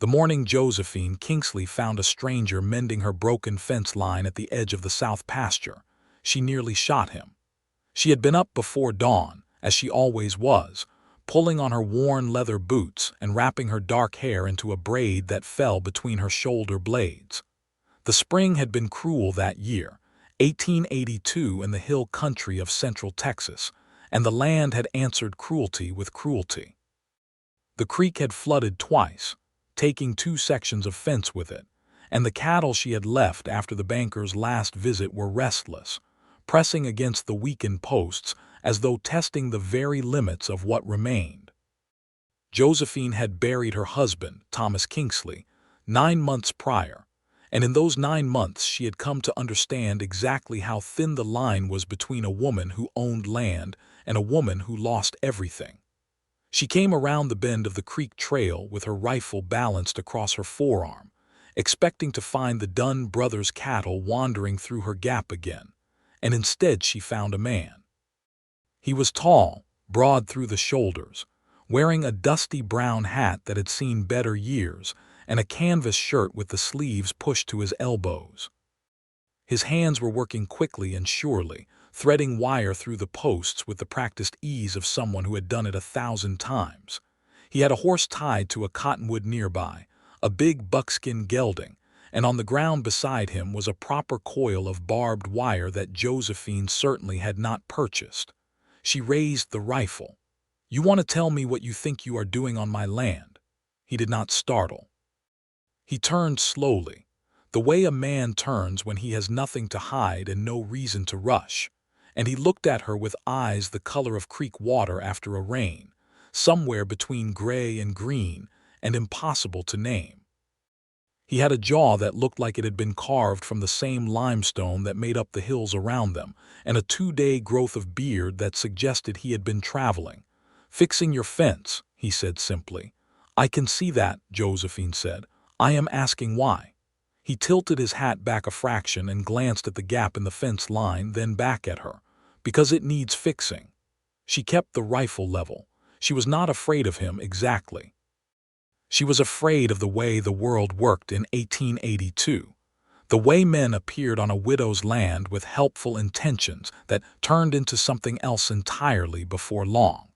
The morning Josephine Kingsley found a stranger mending her broken fence line at the edge of the south pasture. She nearly shot him. She had been up before dawn, as she always was, pulling on her worn leather boots and wrapping her dark hair into a braid that fell between her shoulder blades. The spring had been cruel that year, 1882, in the hill country of central Texas, and the land had answered cruelty with cruelty. The creek had flooded twice, taking 2 sections of fence with it, and the cattle she had left after the banker's last visit were restless, pressing against the weakened posts as though testing the very limits of what remained. Josephine had buried her husband, Thomas Kingsley, 9 months prior, and in those 9 months she had come to understand exactly how thin the line was between a woman who owned land and a woman who lost everything. She came around the bend of the creek trail with her rifle balanced across her forearm, expecting to find the Dunn brothers' cattle wandering through her gap again, and instead she found a man. He was tall, broad through the shoulders, wearing a dusty brown hat that had seen better years and a canvas shirt with the sleeves pushed to his elbows. His hands were working quickly and surely, threading wire through the posts with the practiced ease of someone who had done it 1,000 times. He had a horse tied to a cottonwood nearby, a big buckskin gelding, and on the ground beside him was a proper coil of barbed wire that Josephine certainly had not purchased. She raised the rifle. "You want to tell me what you think you are doing on my land?" He did not startle. He turned slowly, the way a man turns when he has nothing to hide and no reason to rush, and he looked at her with eyes the color of creek water after a rain, somewhere between gray and green and impossible to name. He had a jaw that looked like it had been carved from the same limestone that made up the hills around them, and a 2-day growth of beard that suggested he had been traveling. "Fixing your fence," he said simply. "I can see that," Josephine said. "I am asking why." He tilted his hat back a fraction and glanced at the gap in the fence line, then back at her. "Because it needs fixing." She kept the rifle level. She was not afraid of him exactly. She was afraid of the way the world worked in 1882, the way men appeared on a widow's land with helpful intentions that turned into something else entirely before long.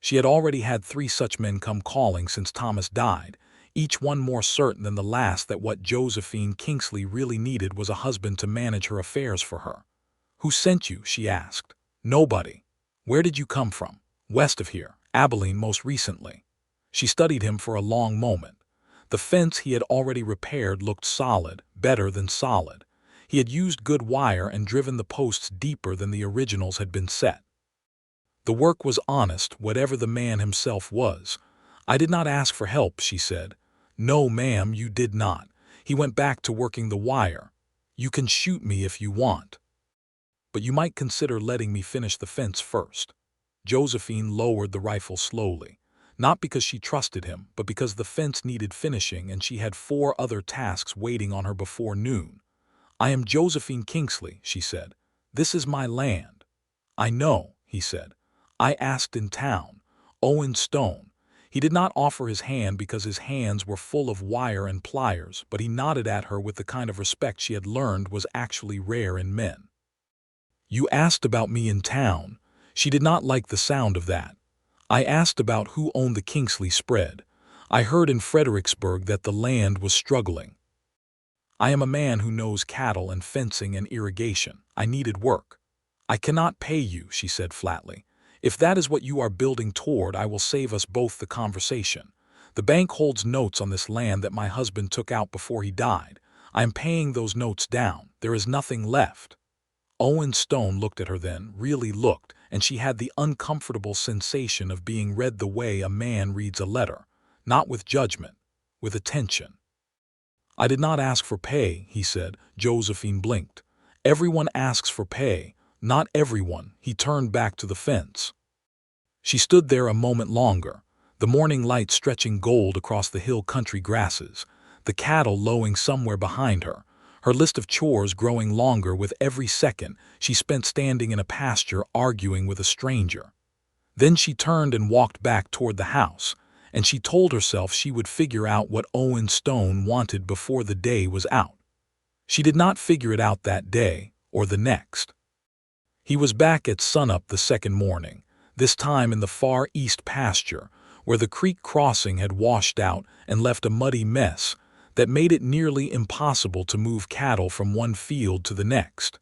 She had already had 3 such men come calling since Thomas died, each one more certain than the last that what Josephine Kingsley really needed was a husband to manage her affairs for her. "Who sent you?" she asked. "Nobody." "Where did you come from?" "West of here, Abilene most recently." She studied him for a long moment. The fence he had already repaired looked solid, better than solid. He had used good wire and driven the posts deeper than the originals had been set. The work was honest, whatever the man himself was. "I did not ask for help," she said. "No, ma'am, you did not." He went back to working the wire. "You can shoot me if you want, but you might consider letting me finish the fence first." Josephine lowered the rifle slowly, not because she trusted him, but because the fence needed finishing and she had 4 other tasks waiting on her before noon. "I am Josephine Kingsley," she said. "This is my land." "I know," he said. "I asked in town. Owen Stone." He did not offer his hand because his hands were full of wire and pliers, but he nodded at her with the kind of respect she had learned was actually rare in men. "You asked about me in town." She did not like the sound of that. "I asked about who owned the Kingsley spread. I heard in Fredericksburg that the land was struggling. I am a man who knows cattle and fencing and irrigation. I needed work." "I cannot pay you," she said flatly. "If that is what you are building toward, I will save us both the conversation. The bank holds notes on this land that my husband took out before he died. I am paying those notes down. There is nothing left." Owen Stone looked at her then, really looked, and she had the uncomfortable sensation of being read the way a man reads a letter, not with judgment, with attention. "I did not ask for pay," he said. Josephine blinked. "Everyone asks for pay." "Not everyone." He turned back to the fence. She stood there a moment longer, the morning light stretching gold across the hill country grasses, the cattle lowing somewhere behind her, her list of chores growing longer with every second she spent standing in a pasture arguing with a stranger. Then she turned and walked back toward the house, and she told herself she would figure out what Owen Stone wanted before the day was out. She did not figure it out that day or the next. He was back at sunup the second morning, this time in the far east pasture, where the creek crossing had washed out and left a muddy mess that made it nearly impossible to move cattle from one field to the next.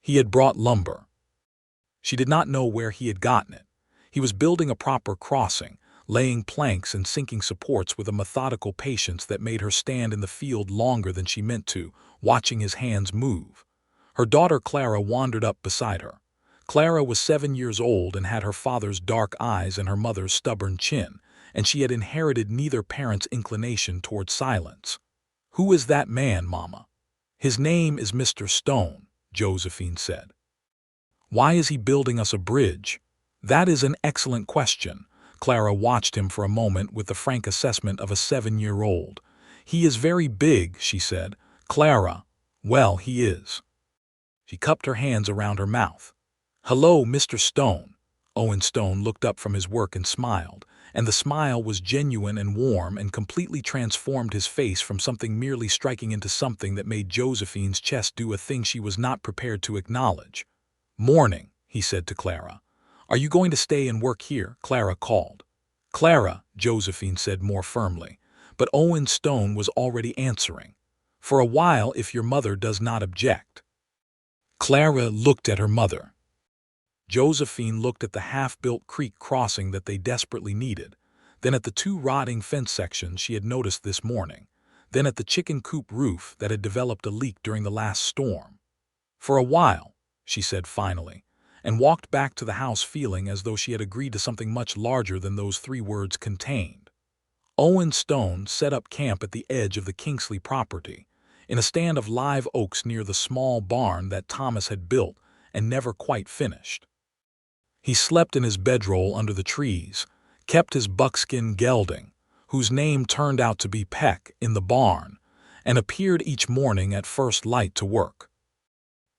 He had brought lumber. She did not know where he had gotten it. He was building a proper crossing, laying planks and sinking supports with a methodical patience that made her stand in the field longer than she meant to, watching his hands move. Her daughter Clara wandered up beside her. Clara was 7 years old and had her father's dark eyes and her mother's stubborn chin, and she had inherited neither parent's inclination toward silence. "Who is that man, Mama?" "His name is Mr. Stone," Josephine said. "Why is he building us a bridge?" "That is an excellent question." Clara watched him for a moment with the frank assessment of a 7-year-old. "He is very big," she said. "Clara, well, he is." She cupped her hands around her mouth. "Hello, Mr. Stone." Owen Stone looked up from his work and smiled, and the smile was genuine and warm and completely transformed his face from something merely striking into something that made Josephine's chest do a thing she was not prepared to acknowledge. "Morning," he said to Clara. "Are you going to stay and work here?" Clara called. "Clara," Josephine said more firmly, but Owen Stone was already answering. "For a while, if your mother does not object." Clara looked at her mother. Josephine looked at the half-built creek crossing that they desperately needed, then at the 2 rotting fence sections she had noticed this morning, then at the chicken coop roof that had developed a leak during the last storm. "For a while," she said finally, and walked back to the house feeling as though she had agreed to something much larger than those 3 words contained. Owen Stone set up camp at the edge of the Kingsley property, in a stand of live oaks near the small barn that Thomas had built and never quite finished. He slept in his bedroll under the trees, kept his buckskin gelding, whose name turned out to be Peck, in the barn, and appeared each morning at first light to work.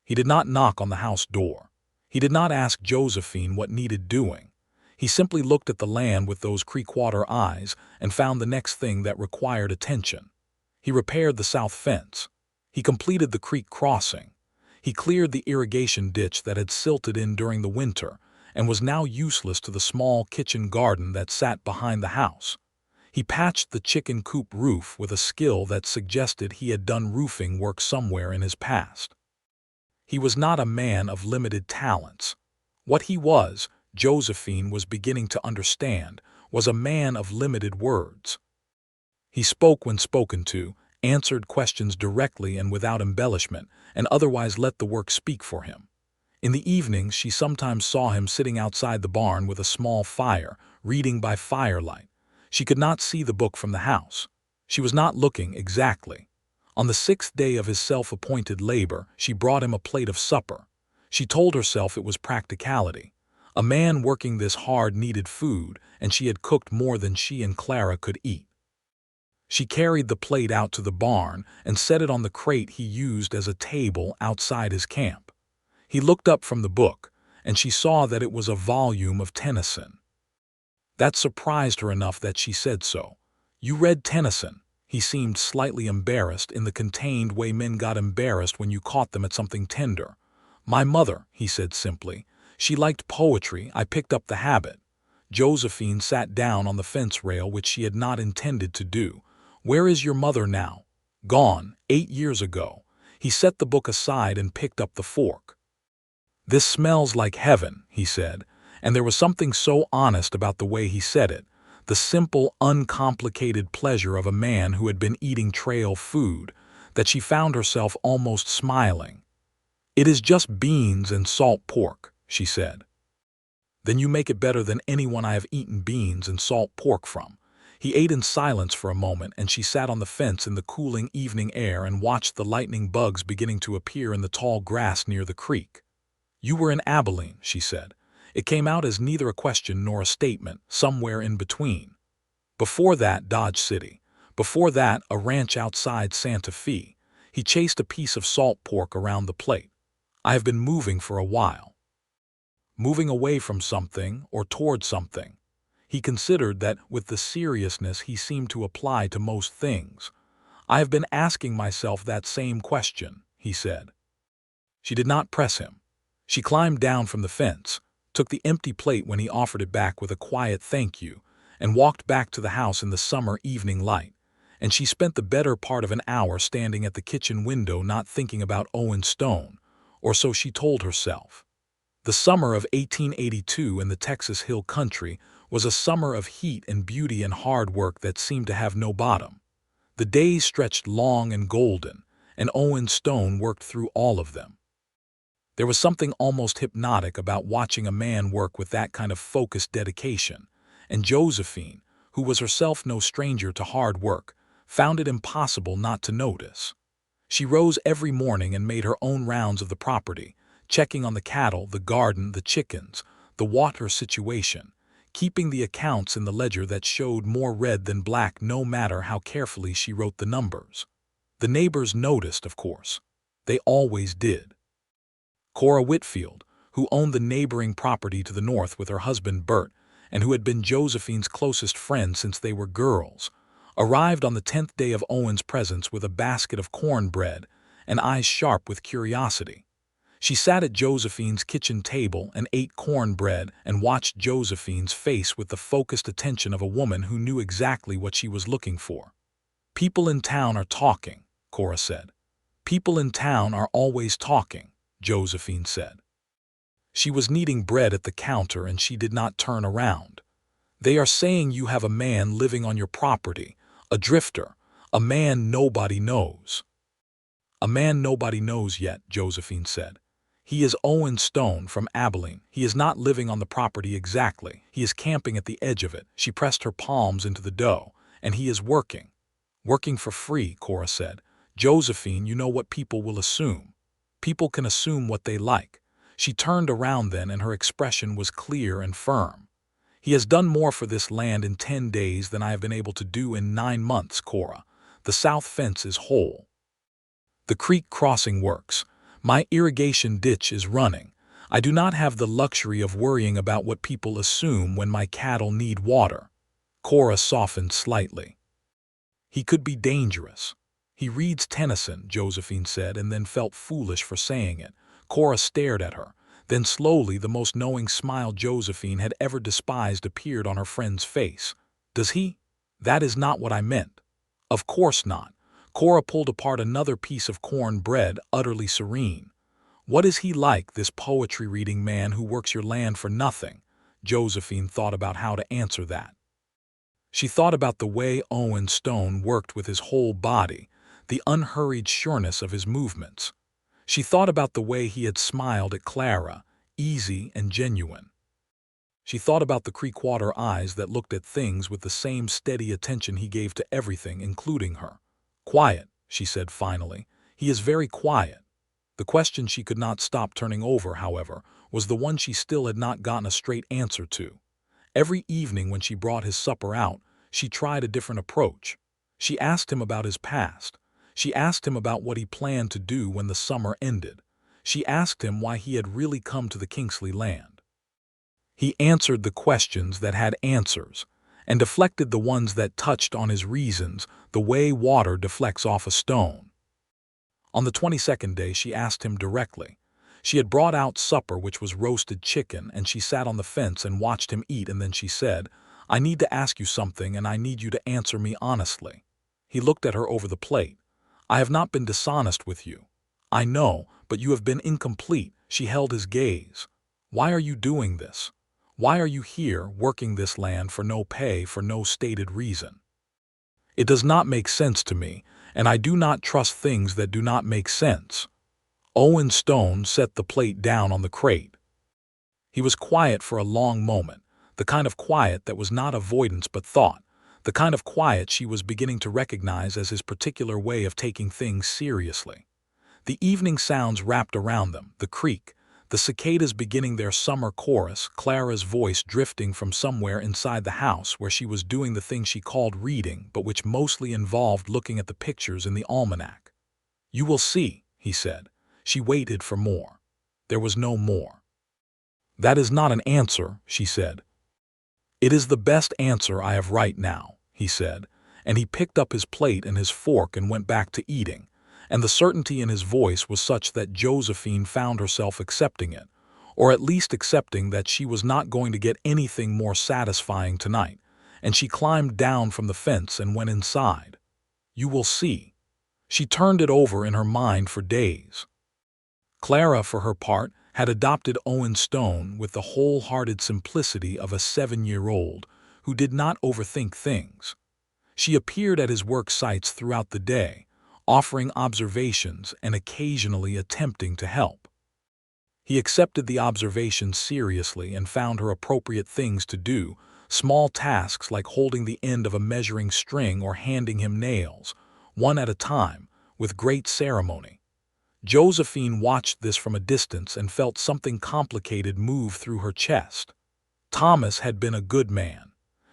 He did not knock on the house door. He did not ask Josephine what needed doing. He simply looked at the land with those creekwater eyes and found the next thing that required attention. He repaired the south fence. He completed the creek crossing. He cleared the irrigation ditch that had silted in during the winter and was now useless to the small kitchen garden that sat behind the house. He patched the chicken coop roof with a skill that suggested he had done roofing work somewhere in his past. He was not a man of limited talents. What he was, Josephine was beginning to understand, was a man of limited words. He spoke when spoken to, answered questions directly and without embellishment, and otherwise let the work speak for him. In the evenings, she sometimes saw him sitting outside the barn with a small fire, reading by firelight. She could not see the book from the house. She was not looking exactly. On the 6th day of his self-appointed labor, she brought him a plate of supper. She told herself it was practicality. A man working this hard needed food, and she had cooked more than she and Clara could eat. She carried the plate out to the barn and set it on the crate he used as a table outside his camp. He looked up from the book, and she saw that it was a volume of Tennyson. That surprised her enough that she said so. "You read Tennyson?" He seemed slightly embarrassed in the contained way men got embarrassed when you caught them at something tender. "My mother," he said simply. "She liked poetry. I picked up the habit." Josephine sat down on the fence rail, which she had not intended to do. "Where is your mother now?" "Gone, 8 years ago." He set the book aside and picked up the fork. "This smells like heaven," he said, and there was something so honest about the way he said it, the simple, uncomplicated pleasure of a man who had been eating trail food, that she found herself almost smiling. "It is just beans and salt pork," she said. "Then you make it better than anyone I have eaten beans and salt pork from." He ate in silence for a moment, and she sat on the fence in the cooling evening air and watched the lightning bugs beginning to appear in the tall grass near the creek. "You were in Abilene," she said. It came out as neither a question nor a statement, somewhere in between. "Before that, Dodge City. Before that, a ranch outside Santa Fe." He chased a piece of salt pork around the plate. "I have been moving for a while." Moving away from something or toward something. He considered that with the seriousness he seemed to apply to most things. "I have been asking myself that same question," he said. She did not press him. She climbed down from the fence, took the empty plate when he offered it back with a quiet thank you, and walked back to the house in the summer evening light. And she spent the better part of an hour standing at the kitchen window not thinking about Owen Stone, or so she told herself. The summer of 1882 in the Texas Hill Country was a summer of heat and beauty and hard work that seemed to have no bottom. The days stretched long and golden, and Owen Stone worked through all of them. There was something almost hypnotic about watching a man work with that kind of focused dedication, and Josephine, who was herself no stranger to hard work, found it impossible not to notice. She rose every morning and made her own rounds of the property, checking on the cattle, the garden, the chickens, the water situation, keeping the accounts in the ledger that showed more red than black no matter how carefully she wrote the numbers. The neighbors noticed, of course. They always did. Cora Whitfield, who owned the neighboring property to the north with her husband Bert, and who had been Josephine's closest friend since they were girls, arrived on the 10th day of Owen's presence with a basket of cornbread and eyes sharp with curiosity. She sat at Josephine's kitchen table and ate cornbread and watched Josephine's face with the focused attention of a woman who knew exactly what she was looking for. "People in town are talking," Cora said. "People in town are always talking," Josephine said. She was kneading bread at the counter and she did not turn around. "They are saying you have a man living on your property, a drifter, a man nobody knows." "A man nobody knows yet," Josephine said. "He is Owen Stone from Abilene. He is not living on the property exactly. He is camping at the edge of it." She pressed her palms into the dough. "And he is working." "Working for free," Cora said. "Josephine, you know what people will assume. People can assume what they like." She turned around then and her expression was clear and firm. "He has done more for this land in 10 days than I have been able to do in 9 months, Cora. The south fence is whole. The creek crossing works. My irrigation ditch is running. I do not have the luxury of worrying about what people assume when my cattle need water." Cora softened slightly. "He could be dangerous. He reads Tennyson," Josephine said, and then felt foolish for saying it. Cora stared at her. Then slowly the most knowing smile Josephine had ever despised appeared on her friend's face. "Does he?" "That is not what I meant." "Of course not." Cora pulled apart another piece of corn bread, utterly serene. "What is he like, this poetry-reading man who works your land for nothing?" Josephine thought about how to answer that. She thought about the way Owen Stone worked with his whole body, the unhurried sureness of his movements. She thought about the way he had smiled at Clara, easy and genuine. She thought about the Creekwater eyes that looked at things with the same steady attention he gave to everything, including her. "Quiet," she said finally. "He is very quiet." The question she could not stop turning over, however, was the one she still had not gotten a straight answer to. Every evening when she brought his supper out, she tried a different approach. She asked him about his past. She asked him about what he planned to do when the summer ended. She asked him why he had really come to the Kingsley land. He answered the questions that had answers, and deflected the ones that touched on his reasons, the way water deflects off a stone. On the 22nd day she asked him directly. She had brought out supper, which was roasted chicken, and she sat on the fence and watched him eat, and then she said, "I need to ask you something, and I need you to answer me honestly." He looked at her over the plate. "I have not been dishonest with you. I know, but you have been incomplete." She held his gaze. "Why are you doing this? Why are you here, working this land for no pay, for no stated reason? It does not make sense to me, and I do not trust things that do not make sense." Owen Stone set the plate down on the crate. He was quiet for a long moment, the kind of quiet that was not avoidance but thought, the kind of quiet she was beginning to recognize as his particular way of taking things seriously. The evening sounds wrapped around them, the creek, the cicadas beginning their summer chorus, Clara's voice drifting from somewhere inside the house where she was doing the thing she called reading, but which mostly involved looking at the pictures in the almanac. "You will see," he said. She waited for more. There was no more. "That is not an answer," she said. "It is the best answer I have right now," he said, and he picked up his plate and his fork and went back to eating, and the certainty in his voice was such that Josephine found herself accepting it, or at least accepting that she was not going to get anything more satisfying tonight, and she climbed down from the fence and went inside. You will see. She turned it over in her mind for days. Clara, for her part, had adopted Owen Stone with the wholehearted simplicity of a 7-year-old who did not overthink things. She appeared at his work sites throughout the day, offering observations and occasionally attempting to help. He accepted the observations seriously and found her appropriate things to do, small tasks like holding the end of a measuring string or handing him nails, one at a time, with great ceremony. Josephine watched this from a distance and felt something complicated move through her chest. Thomas had been a good man.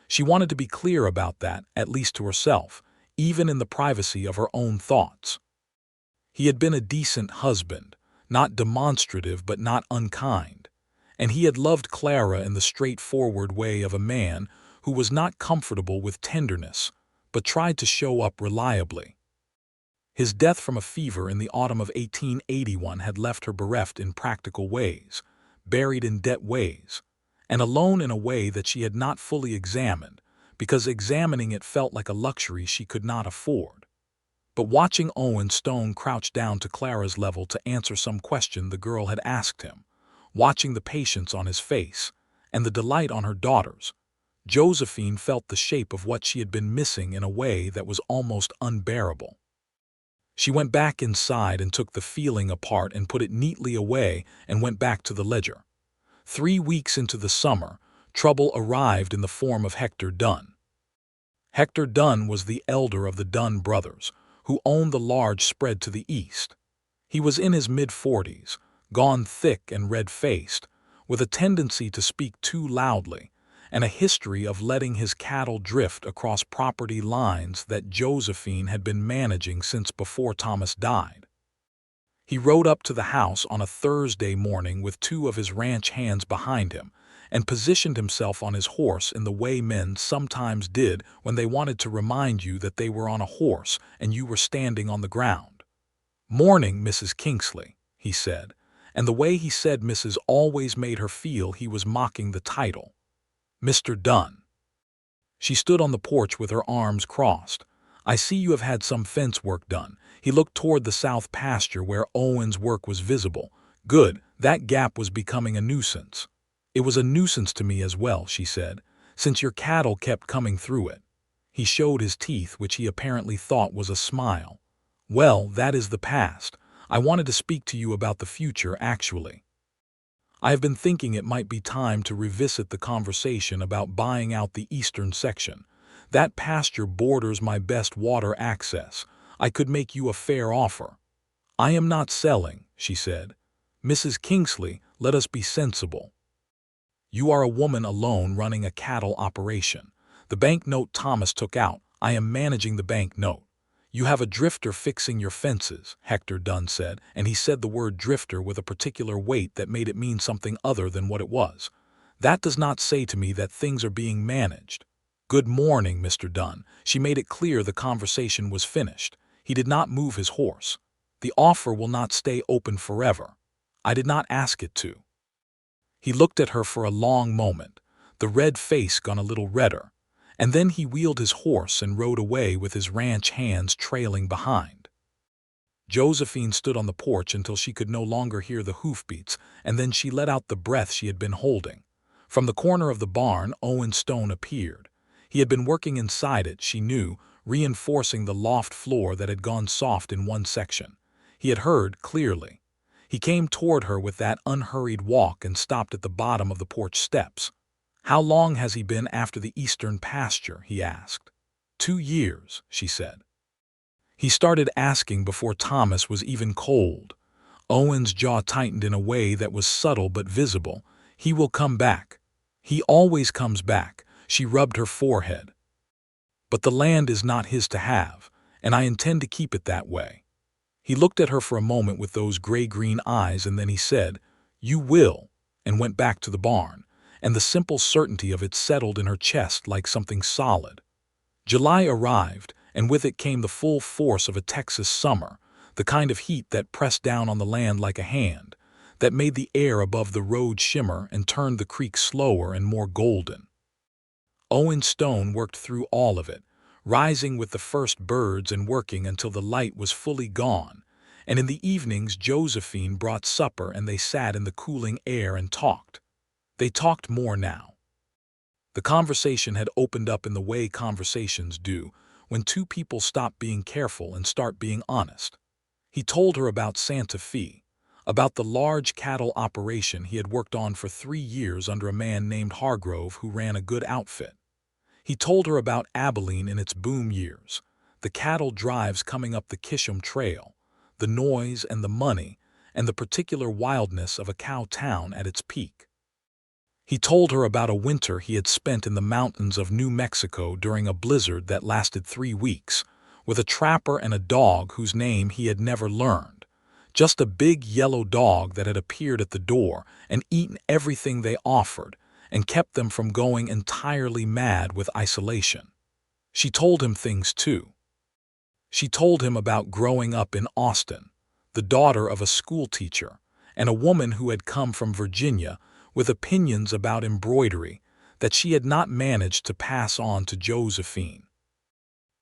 She wanted to be clear about that, at least to herself, even in the privacy of her own thoughts. He had been a decent husband, not demonstrative but not unkind, and he had loved Clara in the straightforward way of a man who was not comfortable with tenderness, but tried to show up reliably. His death from a fever in the autumn of 1881 had left her bereft in practical ways, buried in debt ways, and alone in a way that she had not fully examined, because examining it felt like a luxury she could not afford. But watching Owen Stone crouch down to Clara's level to answer some question the girl had asked him, watching the patience on his face, and the delight on her daughter's, Josephine felt the shape of what she had been missing in a way that was almost unbearable. She went back inside and took the feeling apart and put it neatly away and went back to the ledger. 3 weeks into the summer, trouble arrived in the form of Hector Dunn. Hector Dunn was the elder of the Dunn brothers, who owned the large spread to the east. He was in his mid-40s, gone thick and red-faced, with a tendency to speak too loudly, and a history of letting his cattle drift across property lines that Josephine had been managing since before Thomas died. He rode up to the house on a Thursday morning with 2 of his ranch hands behind him and positioned himself on his horse in the way men sometimes did when they wanted to remind you that they were on a horse and you were standing on the ground. "Morning, Mrs. Kingsley," he said, and the way he said Mrs. always made her feel he was mocking the title. "Mr. Dunn." She stood on the porch with her arms crossed. "I see you have had some fence work done." He looked toward the south pasture where Owen's work was visible. "Good, that gap was becoming a nuisance." "It was a nuisance to me as well," she said, "since your cattle kept coming through it." He showed his teeth, which he apparently thought was a smile. "Well, that is the past. I wanted to speak to you about the future, actually. I have been thinking it might be time to revisit the conversation about buying out the eastern section. That pasture borders my best water access. I could make you a fair offer." "I am not selling," she said. "Mrs. Kingsley, let us be sensible. You are a woman alone running a cattle operation. The bank note Thomas took out, I am managing the bank note. You have a drifter fixing your fences," Hector Dunn said, and he said the word drifter with a particular weight that made it mean something other than what it was. "That does not say to me that things are being managed." "Good morning, Mr. Dunn." She made it clear the conversation was finished. He did not move his horse. "The offer will not stay open forever. I did not ask it to." He looked at her for a long moment, the red face gone a little redder, and then he wheeled his horse and rode away with his ranch hands trailing behind. Josephine stood on the porch until she could no longer hear the hoofbeats, and then she let out the breath she had been holding. From the corner of the barn, Owen Stone appeared. He had been working inside it, she knew, reinforcing the loft floor that had gone soft in one section. He had heard clearly. He came toward her with that unhurried walk and stopped at the bottom of the porch steps. "How long has he been after the eastern pasture?" he asked. 2 years, she said. He started asking before Thomas was even cold. Owen's jaw tightened in a way that was subtle but visible. "He will come back. He always comes back." She rubbed her forehead. "But the land is not his to have, and I intend to keep it that way." He looked at her for a moment with those gray-green eyes, and then he said, "You will," and went back to the barn. and the simple certainty of it settled in her chest like something solid. July arrived, and with it came the full force of a Texas summer, the kind of heat that pressed down on the land like a hand, that made the air above the road shimmer and turned the creek slower and more golden. Owen Stone worked through all of it, rising with the first birds and working until the light was fully gone, and in the evenings Josephine brought supper and they sat in the cooling air and talked. They talked more now. The conversation had opened up in the way conversations do, when two people stop being careful and start being honest. He told her about Santa Fe, about the large cattle operation he had worked on for 3 years under a man named Hargrove who ran a good outfit. He told her about Abilene in its boom years, the cattle drives coming up the Kisham Trail, the noise and the money, and the particular wildness of a cow town at its peak. He told her about a winter he had spent in the mountains of New Mexico during a blizzard that lasted 3 weeks, with a trapper and a dog whose name he had never learned, just a big yellow dog that had appeared at the door and eaten everything they offered, and kept them from going entirely mad with isolation. She told him things too. She told him about growing up in Austin, the daughter of a schoolteacher, and a woman who had come from Virginia with opinions about embroidery that she had not managed to pass on to Josephine.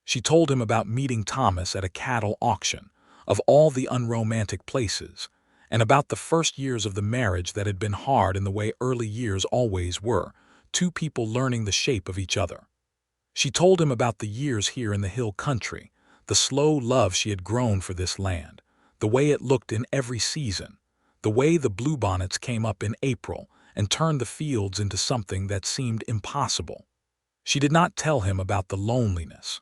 She told him about meeting Thomas at a cattle auction, of all the unromantic places, and about the first years of the marriage that had been hard in the way early years always were, two people learning the shape of each other. She told him about the years here in the hill country, the slow love she had grown for this land, the way it looked in every season, the way the bluebonnets came up in April and turned the fields into something that seemed impossible. She did not tell him about the loneliness.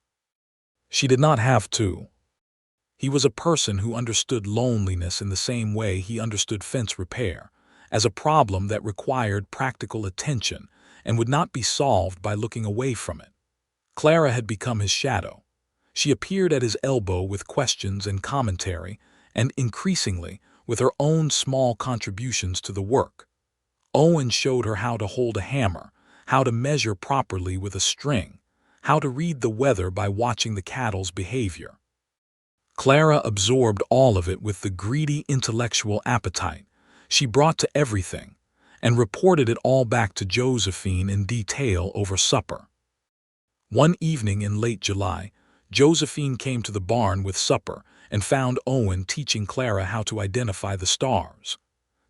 She did not have to. He was a person who understood loneliness in the same way he understood fence repair, as a problem that required practical attention and would not be solved by looking away from it. Clara had become his shadow. She appeared at his elbow with questions and commentary, and increasingly with her own small contributions to the work. Owen showed her how to hold a hammer, how to measure properly with a string, how to read the weather by watching the cattle's behavior. Clara absorbed all of it with the greedy intellectual appetite she brought to everything, and reported it all back to Josephine in detail over supper. One evening in late July, Josephine came to the barn with supper and found Owen teaching Clara how to identify the stars.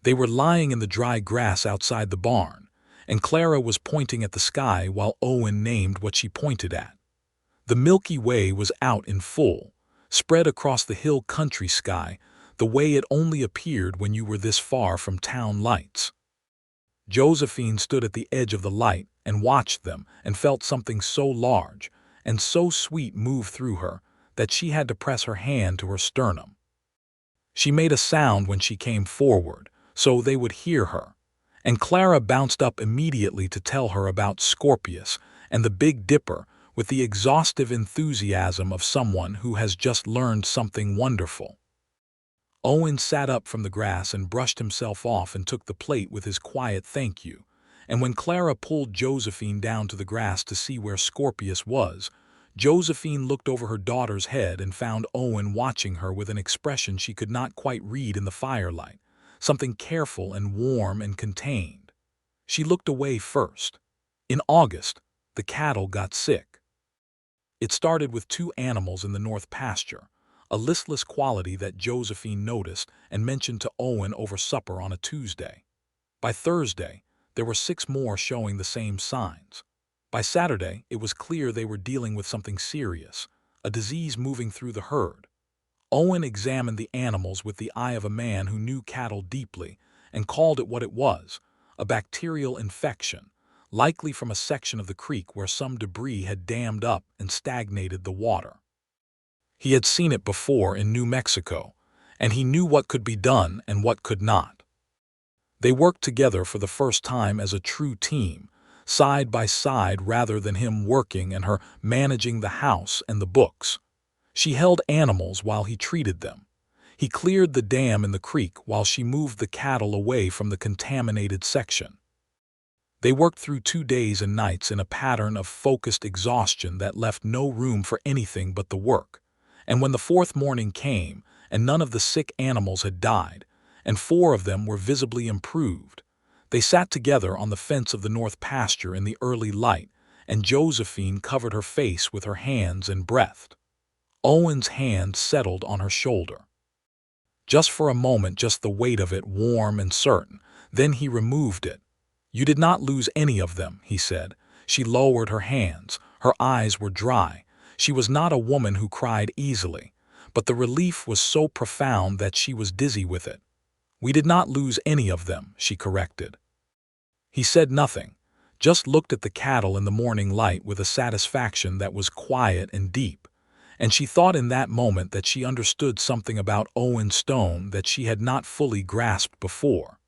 They were lying in the dry grass outside the barn, and Clara was pointing at the sky while Owen named what she pointed at. The Milky Way was out in full, spread across the hill country sky, the way it only appeared when you were this far from town lights. Josephine stood at the edge of the light and watched them and felt something so large and so sweet move through her that she had to press her hand to her sternum. She made a sound when she came forward, so they would hear her, and Clara bounced up immediately to tell her about Scorpius and the Big Dipper with the exhaustive enthusiasm of someone who has just learned something wonderful. Owen sat up from the grass and brushed himself off and took the plate with his quiet thank you, and when Clara pulled Josephine down to the grass to see where Scorpius was, Josephine looked over her daughter's head and found Owen watching her with an expression she could not quite read in the firelight, something careful and warm and contained. She looked away first. In August, the cattle got sick. It started with 2 animals in the north pasture, a listless quality that Josephine noticed and mentioned to Owen over supper on a Tuesday. By Thursday, there were 6 more showing the same signs. By Saturday, it was clear they were dealing with something serious, a disease moving through the herd. Owen examined the animals with the eye of a man who knew cattle deeply and called it what it was, a bacterial infection, likely from a section of the creek where some debris had dammed up and stagnated the water. He had seen it before in New Mexico, and he knew what could be done and what could not. They worked together for the first time as a true team, side by side rather than him working and her managing the house and the books. She held animals while he treated them. He cleared the dam in the creek while she moved the cattle away from the contaminated section. They worked through 2 days and nights in a pattern of focused exhaustion that left no room for anything but the work. And when the fourth morning came, and none of the sick animals had died, and 4 of them were visibly improved, they sat together on the fence of the north pasture in the early light, and Josephine covered her face with her hands and breathed. Owen's hand settled on her shoulder. Just for a moment, just the weight of it, warm and certain. Then he removed it. "You did not lose any of them," he said. She lowered her hands. Her eyes were dry. She was not a woman who cried easily, but the relief was so profound that she was dizzy with it. "We did not lose any of them," she corrected. He said nothing, just looked at the cattle in the morning light with a satisfaction that was quiet and deep. And she thought in that moment that she understood something about Owen Stone that she had not fully grasped before.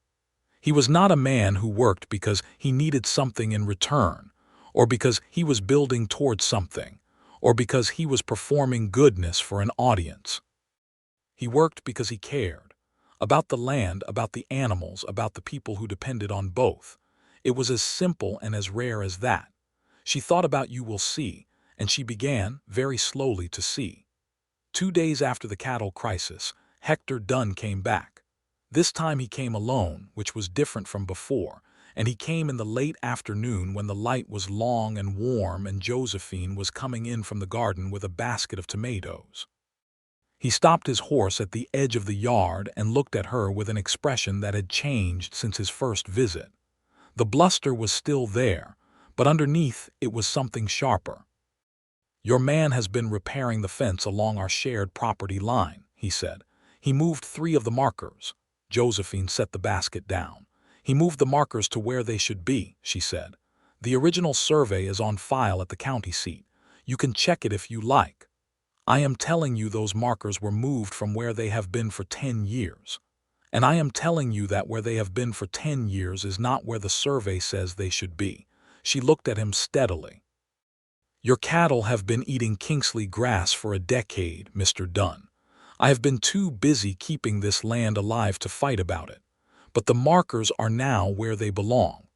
He was not a man who worked because he needed something in return, or because he was building towards something, or because he was performing goodness for an audience. He worked because he cared. About the land, about the animals, about the people who depended on both. It was as simple and as rare as that. She thought about "you will see," and she began, very slowly, to see. 2 days after the cattle crisis, Hector Dunn came back. This time he came alone, which was different from before, and he came in the late afternoon when the light was long and warm and Josephine was coming in from the garden with a basket of tomatoes. He stopped his horse at the edge of the yard and looked at her with an expression that had changed since his first visit. The bluster was still there, but underneath it was something sharper. "Your man has been repairing the fence along our shared property line," he said. "He moved 3 of the markers." Josephine set the basket down. "He moved the markers to where they should be," she said. "The original survey is on file at the county seat. You can check it if you like. I am telling you those markers were moved from where they have been for 10 years. And I am telling you that where they have been for 10 years is not where the survey says they should be." She looked at him steadily. "Your cattle have been eating Kingsley grass for a decade, Mr. Dunn. I have been too busy keeping this land alive to fight about it. But the markers are now where they belong."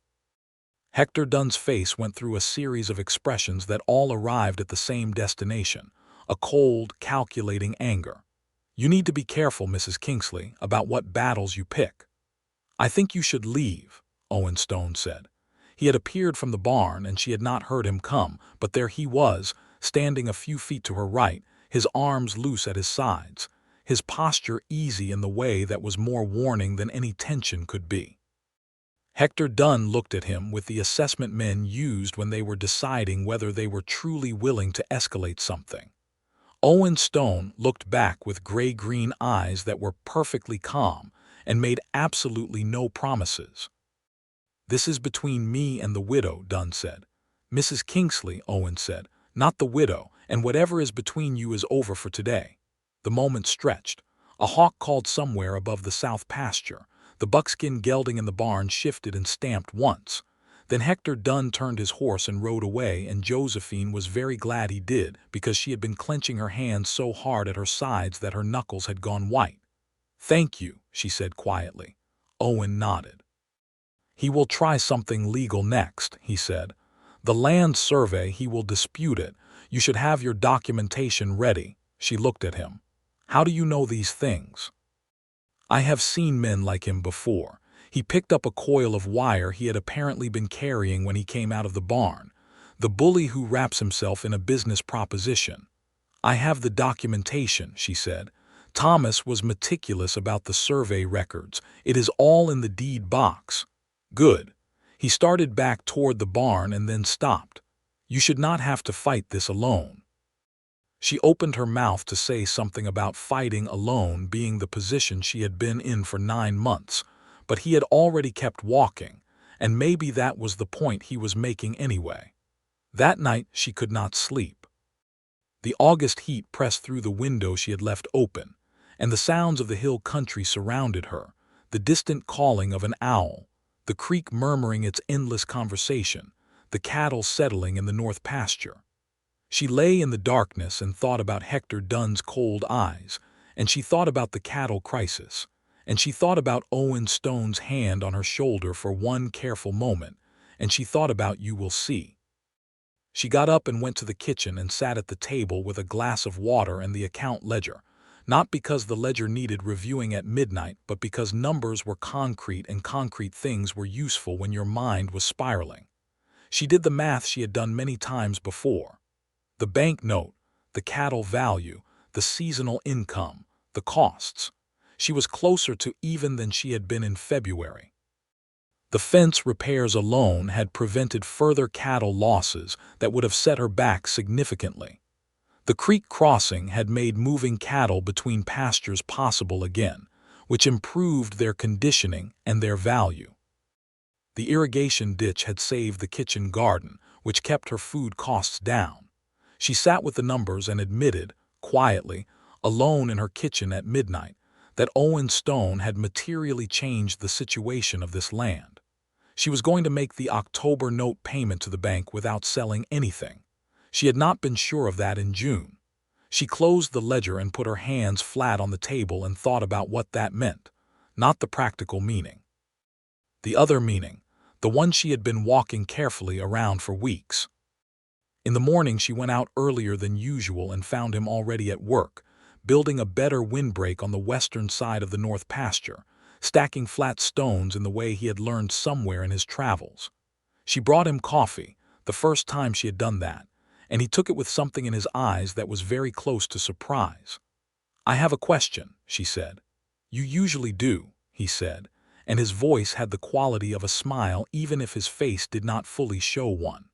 Hector Dunn's face went through a series of expressions that all arrived at the same destination, a cold, calculating anger. "You need to be careful, Mrs. Kingsley, about what battles you pick." "I think you should leave," Owen Stone said. He had appeared from the barn and she had not heard him come, but there he was, standing a few feet to her right, his arms loose at his sides, his posture easy in the way that was more warning than any tension could be. Hector Dunn looked at him with the assessment men used when they were deciding whether they were truly willing to escalate something. Owen Stone looked back with gray-green eyes that were perfectly calm and made absolutely no promises. "This is between me and the widow," Dunn said. "Mrs. Kingsley," Owen said, "not the widow, and whatever is between you is over for today." The moment stretched. A hawk called somewhere above the south pasture. The buckskin gelding in the barn shifted and stamped once. Then Hector Dunn turned his horse and rode away, and Josephine was very glad he did, because she had been clenching her hands so hard at her sides that her knuckles had gone white. "Thank you," she said quietly. Owen nodded. "He will try something legal next," he said. "The land survey, he will dispute it. You should have your documentation ready." She looked at him. "How do you know these things?" "I have seen men like him before." He picked up a coil of wire he had apparently been carrying when he came out of the barn. "The bully who wraps himself in a business proposition." "I have the documentation," she said. "Thomas was meticulous about the survey records. It is all in the deed box." "Good." He started back toward the barn and then stopped. "You should not have to fight this alone." She opened her mouth to say something about fighting alone being the position she had been in for 9 months, but he had already kept walking, and maybe that was the point he was making anyway. That night she could not sleep. The August heat pressed through the window she had left open, and the sounds of the hill country surrounded her, the distant calling of an owl, the creek murmuring its endless conversation, the cattle settling in the north pasture. She lay in the darkness and thought about Hector Dunn's cold eyes, and she thought about the cattle crisis, and she thought about Owen Stone's hand on her shoulder for one careful moment, and she thought about you will see. She got up and went to the kitchen and sat at the table with a glass of water and the account ledger, not because the ledger needed reviewing at midnight, but because numbers were concrete and concrete things were useful when your mind was spiraling. She did the math she had done many times before. The bank note, the cattle value, the seasonal income, the costs. She was closer to even than she had been in February. The fence repairs alone had prevented further cattle losses that would have set her back significantly. The creek crossing had made moving cattle between pastures possible again, which improved their conditioning and their value. The irrigation ditch had saved the kitchen garden, which kept her food costs down. She sat with the numbers and admitted, quietly, alone in her kitchen at midnight, that Owen Stone had materially changed the situation of this land. She was going to make the October note payment to the bank without selling anything. She had not been sure of that in June. She closed the ledger and put her hands flat on the table and thought about what that meant, not the practical meaning. The other meaning, the one she had been walking carefully around for weeks. In the morning she went out earlier than usual and found him already at work, building a better windbreak on the western side of the north pasture, stacking flat stones in the way he had learned somewhere in his travels. She brought him coffee, the first time she had done that, and he took it with something in his eyes that was very close to surprise. "I have a question," she said. "You usually do," he said, and his voice had the quality of a smile even if his face did not fully show one.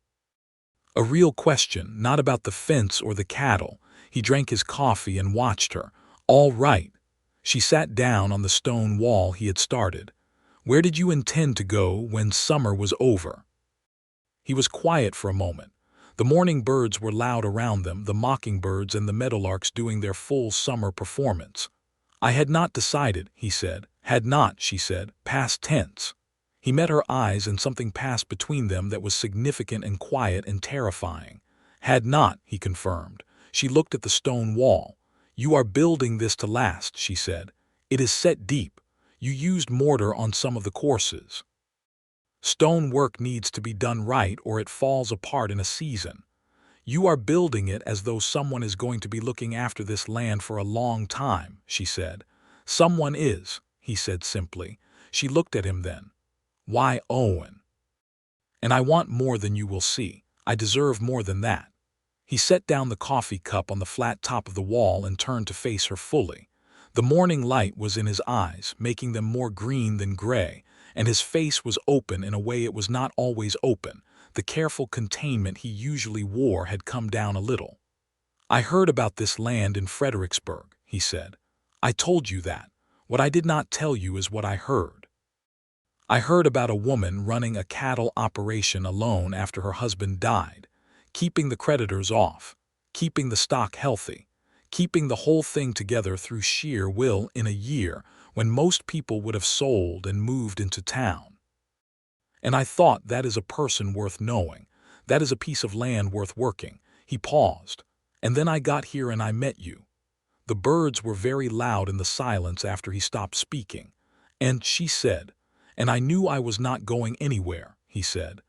A real question, not about the fence or the cattle. He drank his coffee and watched her. "All right." She sat down on the stone wall he had started. "Where did you intend to go when summer was over?" He was quiet for a moment. The morning birds were loud around them, the mockingbirds and the meadowlarks doing their full summer performance. "I had not decided," he said. "Had not," she said, past tense. He met her eyes and something passed between them that was significant and quiet and terrifying. "Had not," he confirmed. She looked at the stone wall. "You are building this to last," she said. "It is set deep. You used mortar on some of the courses. Stone work needs to be done right or it falls apart in a season. You are building it as though someone is going to be looking after this land for a long time," she said. "Someone is," he said simply. She looked at him then. "Why, Owen? And I want more than you will see. I deserve more than that." He set down the coffee cup on the flat top of the wall and turned to face her fully. The morning light was in his eyes, making them more green than gray, and his face was open in a way it was not always open. The careful containment he usually wore had come down a little. "I heard about this land in Fredericksburg," he said. "I told you that. What I did not tell you is what I heard. I heard about a woman running a cattle operation alone after her husband died, keeping the creditors off, keeping the stock healthy, keeping the whole thing together through sheer will in a year when most people would have sold and moved into town. And I thought that is a person worth knowing. That is a piece of land worth working." He paused. "And then I got here and I met you." The birds were very loud in the silence after he stopped speaking. "And," she said, "and I knew I was not going anywhere," he said.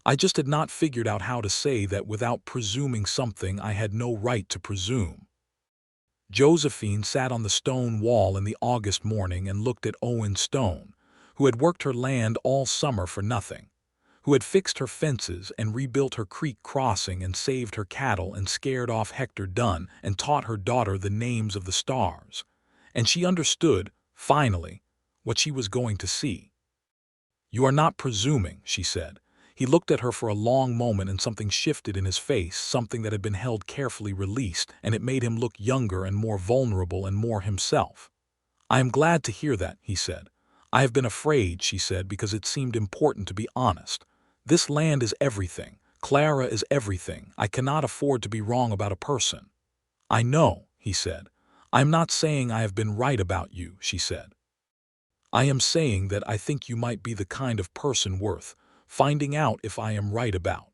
"I just had not figured out how to say that without presuming something I had no right to presume." Josephine sat on the stone wall in the August morning and looked at Owen Stone, who had worked her land all summer for nothing, who had fixed her fences and rebuilt her creek crossing and saved her cattle and scared off Hector Dunn and taught her daughter the names of the stars. And she understood, finally, what she was going to see. "You are not presuming," she said. He looked at her for a long moment and something shifted in his face, something that had been held carefully released, and it made him look younger and more vulnerable and more himself. "I am glad to hear that," he said. "I have been afraid," she said, "because it seemed important to be honest. This land is everything. Clara is everything. I cannot afford to be wrong about a person." "I know," he said. "I am not saying I have been right about you," she said. "I am saying that I think you might be the kind of person worth finding out if I am right about."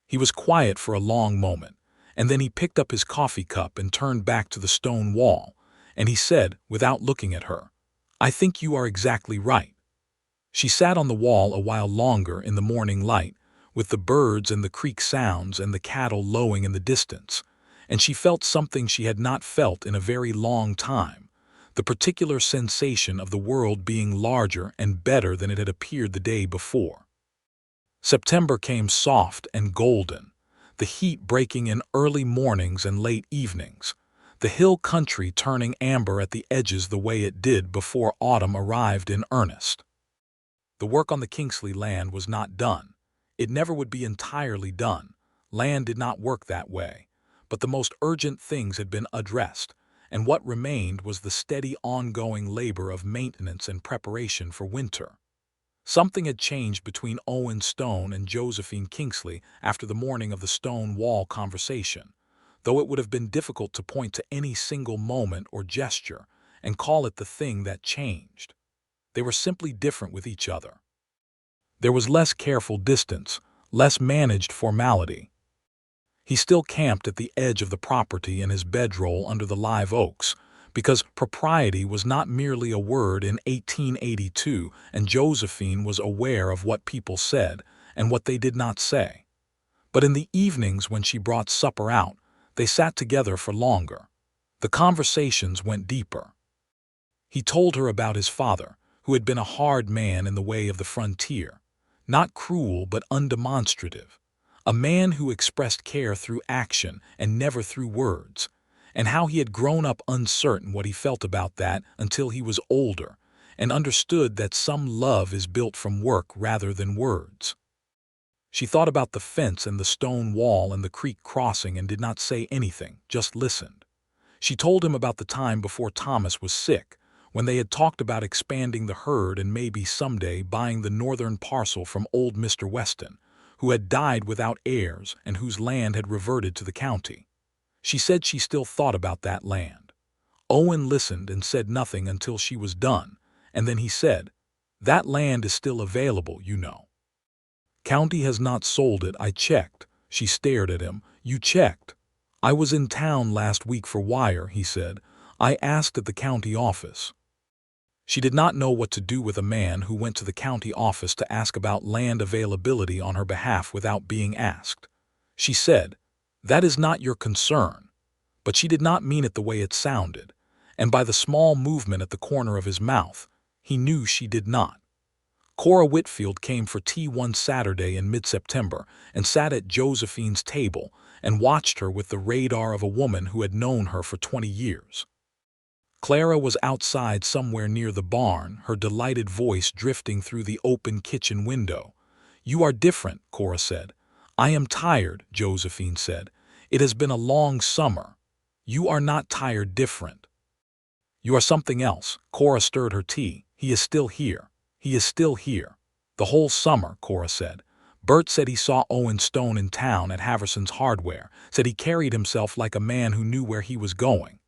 He was quiet for a long moment, and then he picked up his coffee cup and turned back to the stone wall, and he said, without looking at her, "I think you are exactly right." She sat on the wall a while longer in the morning light, with the birds and the creek sounds and the cattle lowing in the distance, and she felt something she had not felt in a very long time, the particular sensation of the world being larger and better than it had appeared the day before. September came soft and golden, the heat breaking in early mornings and late evenings, the hill country turning amber at the edges the way it did before autumn arrived in earnest. The work on the Kingsley land was not done. It never would be entirely done. Land did not work that way. But the most urgent things had been addressed, and what remained was the steady ongoing labor of maintenance and preparation for winter. Something had changed between Owen Stone and Josephine Kingsley after the morning of the stone wall conversation, though it would have been difficult to point to any single moment or gesture and call it the thing that changed. They were simply different with each other. There was less careful distance, less managed formality. He still camped at the edge of the property in his bedroll under the live oaks, because propriety was not merely a word in 1882, and Josephine was aware of what people said and what they did not say. But in the evenings when she brought supper out, they sat together for longer. The conversations went deeper. He told her about his father, who had been a hard man in the way of the frontier, not cruel but undemonstrative, a man who expressed care through action and never through words, and how he had grown up uncertain what he felt about that until he was older and understood that some love is built from work rather than words. She thought about the fence and the stone wall and the creek crossing and did not say anything, just listened. She told him about the time before Thomas was sick, when they had talked about expanding the herd and maybe someday buying the northern parcel from old Mr. Weston, who had died without heirs and whose land had reverted to the county. She said she still thought about that land. Owen listened and said nothing until she was done, and then he said, "That land is still available, you know." "County has not sold it, I checked." She stared at him. "You checked?" "I was in town last week for wire," he said. "I asked at the county office." She did not know what to do with a man who went to the county office to ask about land availability on her behalf without being asked. She said, "That is not your concern." But she did not mean it the way it sounded, and by the small movement at the corner of his mouth, he knew she did not. Cora Whitfield came for tea one Saturday in mid-September and sat at Josephine's table and watched her with the radar of a woman who had known her for 20 years. Clara was outside somewhere near the barn, her delighted voice drifting through the open kitchen window. "You are different," Cora said. "I am tired," Josephine said. "It has been a long summer." "You are not tired different. You are something else." Cora stirred her tea. "He is still here. He is still here." "The whole summer," Cora said. "Bert said he saw Owen Stone in town at Haverson's Hardware, said he carried himself like a man who knew where he was going."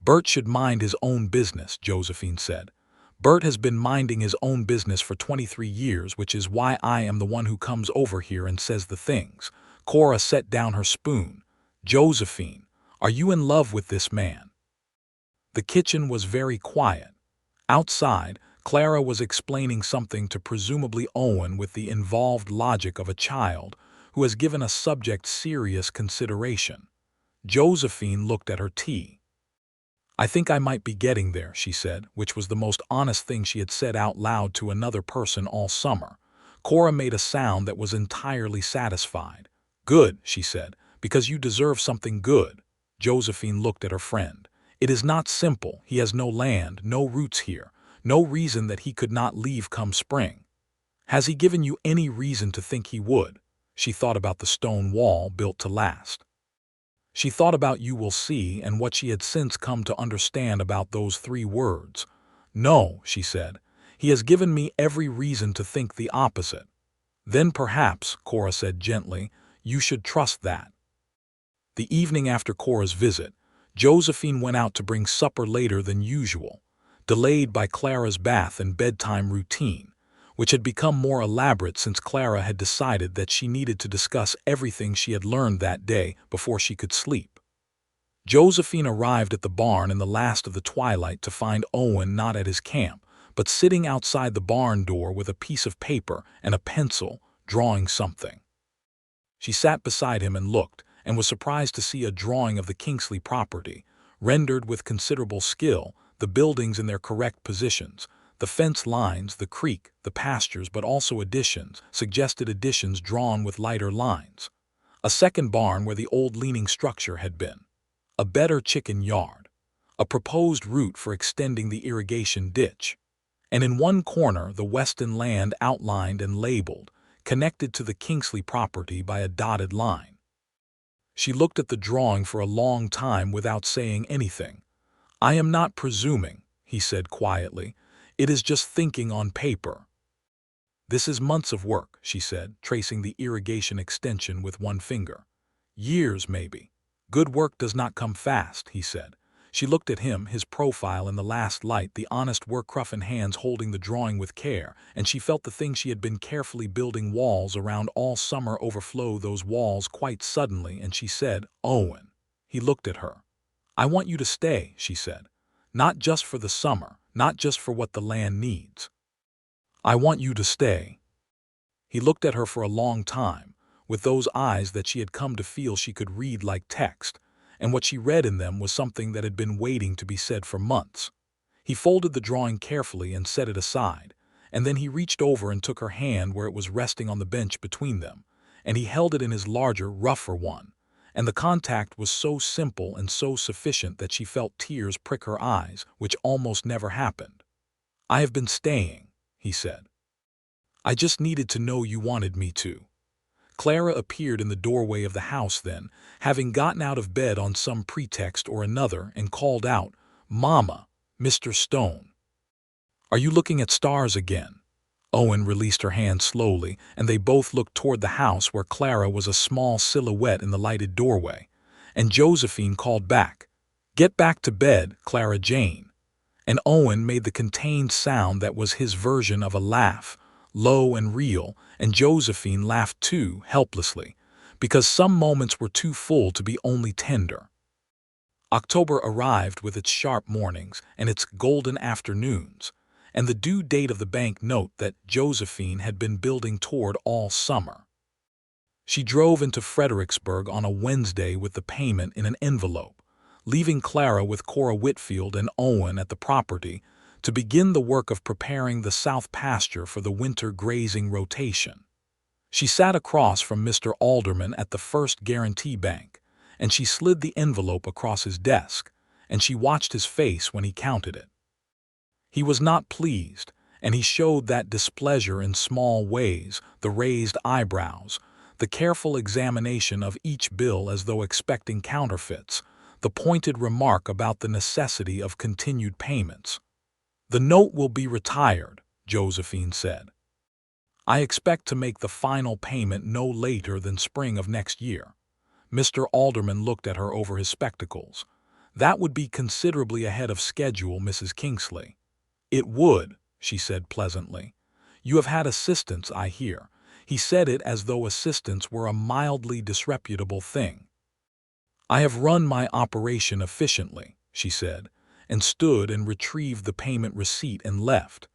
"Bert should mind his own business," Josephine said. "Bert has been minding his own business for 23 years, which is why I am the one who comes over here and says the things." Cora set down her spoon. "Josephine, are you in love with this man?" The kitchen was very quiet. Outside, Clara was explaining something to presumably Owen with the involved logic of a child who has given a subject serious consideration. Josephine looked at her tea. "I think I might be getting there," she said, which was the most honest thing she had said out loud to another person all summer. Cora made a sound that was entirely satisfied. "Good," she said, "because you deserve something good." Josephine looked at her friend. "It is not simple. He has no land, no roots here, no reason that he could not leave come spring." "Has he given you any reason to think he would?" She thought about the stone wall built to last. She thought about "you will see" and what she had since come to understand about those 3 words. "No," she said. "He has given me every reason to think the opposite." "Then perhaps," Cora said gently, "you should trust that." The evening after Cora's visit, Josephine went out to bring supper later than usual, delayed by Clara's bath and bedtime routine, which had become more elaborate since Clara had decided that she needed to discuss everything she had learned that day before she could sleep. Josephine arrived at the barn in the last of the twilight to find Owen not at his camp, but sitting outside the barn door with a piece of paper and a pencil, drawing something. She sat beside him and looked, and was surprised to see a drawing of the Kingsley property, rendered with considerable skill, the buildings in their correct positions, the fence lines, the creek, the pastures, but also suggested additions drawn with lighter lines. A second barn where the old leaning structure had been. A better chicken yard. A proposed route for extending the irrigation ditch. And in one corner the Weston land outlined and labeled, connected to the Kingsley property by a dotted line. She looked at the drawing for a long time without saying anything. "I am not presuming," he said quietly. "It is just thinking on paper." "This is months of work," she said, tracing the irrigation extension with one finger. "Years, maybe. Good work does not come fast," he said. She looked at him, his profile in the last light, the honest work-roughened hands holding the drawing with care, and she felt the thing she had been carefully building walls around all summer overflow those walls quite suddenly, and she said, "Owen." He looked at her. "I want you to stay," she said. "Not just for the summer, not just for what the land needs. I want you to stay." He looked at her for a long time, with those eyes that she had come to feel she could read like text, and what she read in them was something that had been waiting to be said for months. He folded the drawing carefully and set it aside, and then he reached over and took her hand where it was resting on the bench between them, and he held it in his larger, rougher one, and the contact was so simple and so sufficient that she felt tears prick her eyes, which almost never happened. "I have been staying," he said. "I just needed to know you wanted me to." Clara appeared in the doorway of the house then, having gotten out of bed on some pretext or another, and called out, "Mama, Mr. Stone." "Are you looking at stars again?" Owen released her hand slowly, and they both looked toward the house where Clara was a small silhouette in the lighted doorway. And Josephine called back, "Get back to bed, Clara Jane." And Owen made the contained sound that was his version of a laugh, low and real, and Josephine laughed too, helplessly, because some moments were too full to be only tender. October arrived with its sharp mornings and its golden afternoons, and the due date of the bank note that Josephine had been building toward all summer. She drove into Fredericksburg on a Wednesday with the payment in an envelope, leaving Clara with Cora Whitfield and Owen at the property to begin the work of preparing the south pasture for the winter grazing rotation. She sat across from Mr. Alderman at the First Guarantee Bank, and she slid the envelope across his desk, and she watched his face when he counted it. He was not pleased, and he showed that displeasure in small ways, the raised eyebrows, the careful examination of each bill as though expecting counterfeits, the pointed remark about the necessity of continued payments. "The note will be retired," Josephine said. "I expect to make the final payment no later than spring of next year." Mr. Alderman looked at her over his spectacles. "That would be considerably ahead of schedule, Mrs. Kingsley." "It would," she said pleasantly. "You have had assistance, I hear." He said it as though assistance were a mildly disreputable thing. "I have run my operation efficiently," she said, and stood and retrieved the payment receipt and left,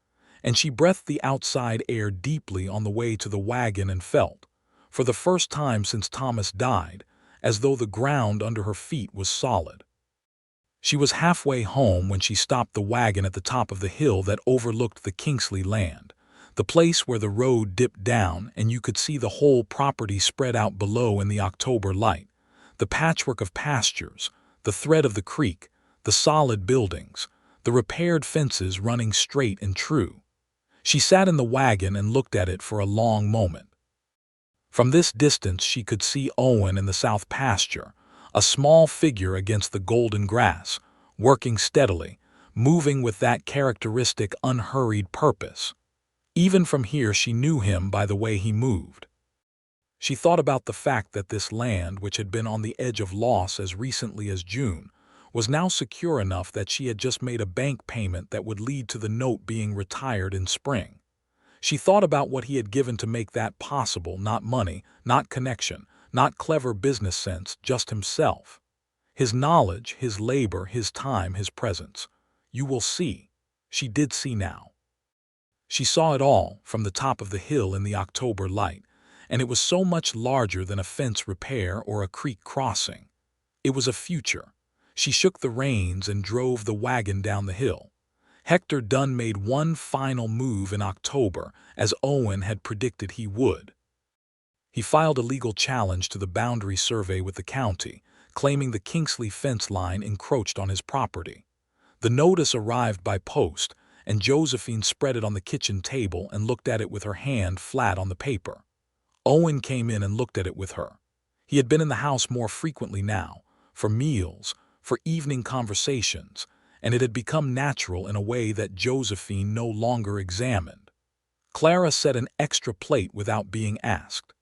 and she breathed the outside air deeply on the way to the wagon and felt, for the first time since Thomas died, as though the ground under her feet was solid. She was halfway home when she stopped the wagon at the top of the hill that overlooked the Kingsley land, the place where the road dipped down and you could see the whole property spread out below in the October light, the patchwork of pastures, the thread of the creek, the solid buildings, the repaired fences running straight and true. She sat in the wagon and looked at it for a long moment. From this distance she could see Owen in the south pasture, a small figure against the golden grass, working steadily, moving with that characteristic unhurried purpose. Even from here she knew him by the way he moved. She thought about the fact that this land, which had been on the edge of loss as recently as June, was now secure enough that she had just made a bank payment that would lead to the note being retired in spring. She thought about what he had given to make that possible, not money, not connection, not clever business sense, just himself. His knowledge, his labor, his time, his presence. You will see. She did see now. She saw it all from the top of the hill in the October light, and it was so much larger than a fence repair or a creek crossing. It was a future. She shook the reins and drove the wagon down the hill. Hector Dunn made one final move in October, as Owen had predicted he would. He filed a legal challenge to the boundary survey with the county, claiming the Kingsley fence line encroached on his property. The notice arrived by post, and Josephine spread it on the kitchen table and looked at it with her hand flat on the paper. Owen came in and looked at it with her. He had been in the house more frequently now, for meals, for evening conversations, and it had become natural in a way that Josephine no longer examined. Clara set an extra plate without being asked.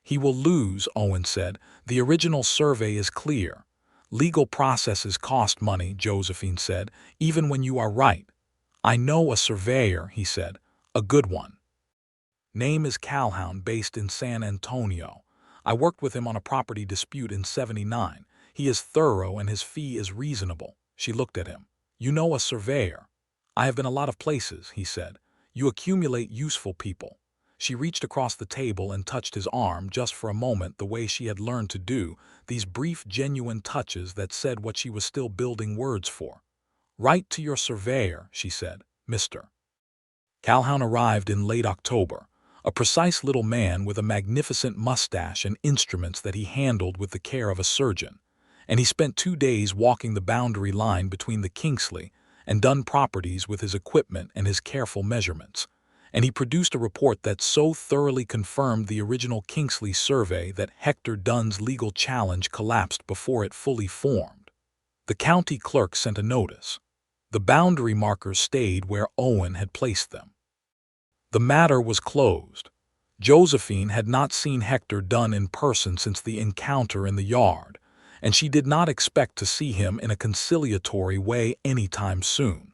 "He will lose," Owen said. "The original survey is clear." "Legal processes cost money," Josephine said, "even when you are right." "I know a surveyor," he said. "A good one. Name is Calhoun, based in San Antonio. I worked with him on a property dispute in '79. He is thorough and his fee is reasonable." She looked at him. "You know a surveyor?" "I have been a lot of places," he said. "You accumulate useful people." She reached across the table and touched his arm just for a moment, the way she had learned to do, these brief, genuine touches that said what she was still building words for. "Write to your surveyor," she said, "Mr." Calhoun arrived in late October, a precise little man with a magnificent mustache and instruments that he handled with the care of a surgeon, and he spent 2 days walking the boundary line between the Kingsley and Dunn properties with his equipment and his careful measurements. And he produced a report that so thoroughly confirmed the original Kingsley survey that Hector Dunn's legal challenge collapsed before it fully formed. The county clerk sent a notice. The boundary markers stayed where Owen had placed them. The matter was closed. Josephine had not seen Hector Dunn in person since the encounter in the yard, and she did not expect to see him in a conciliatory way anytime soon.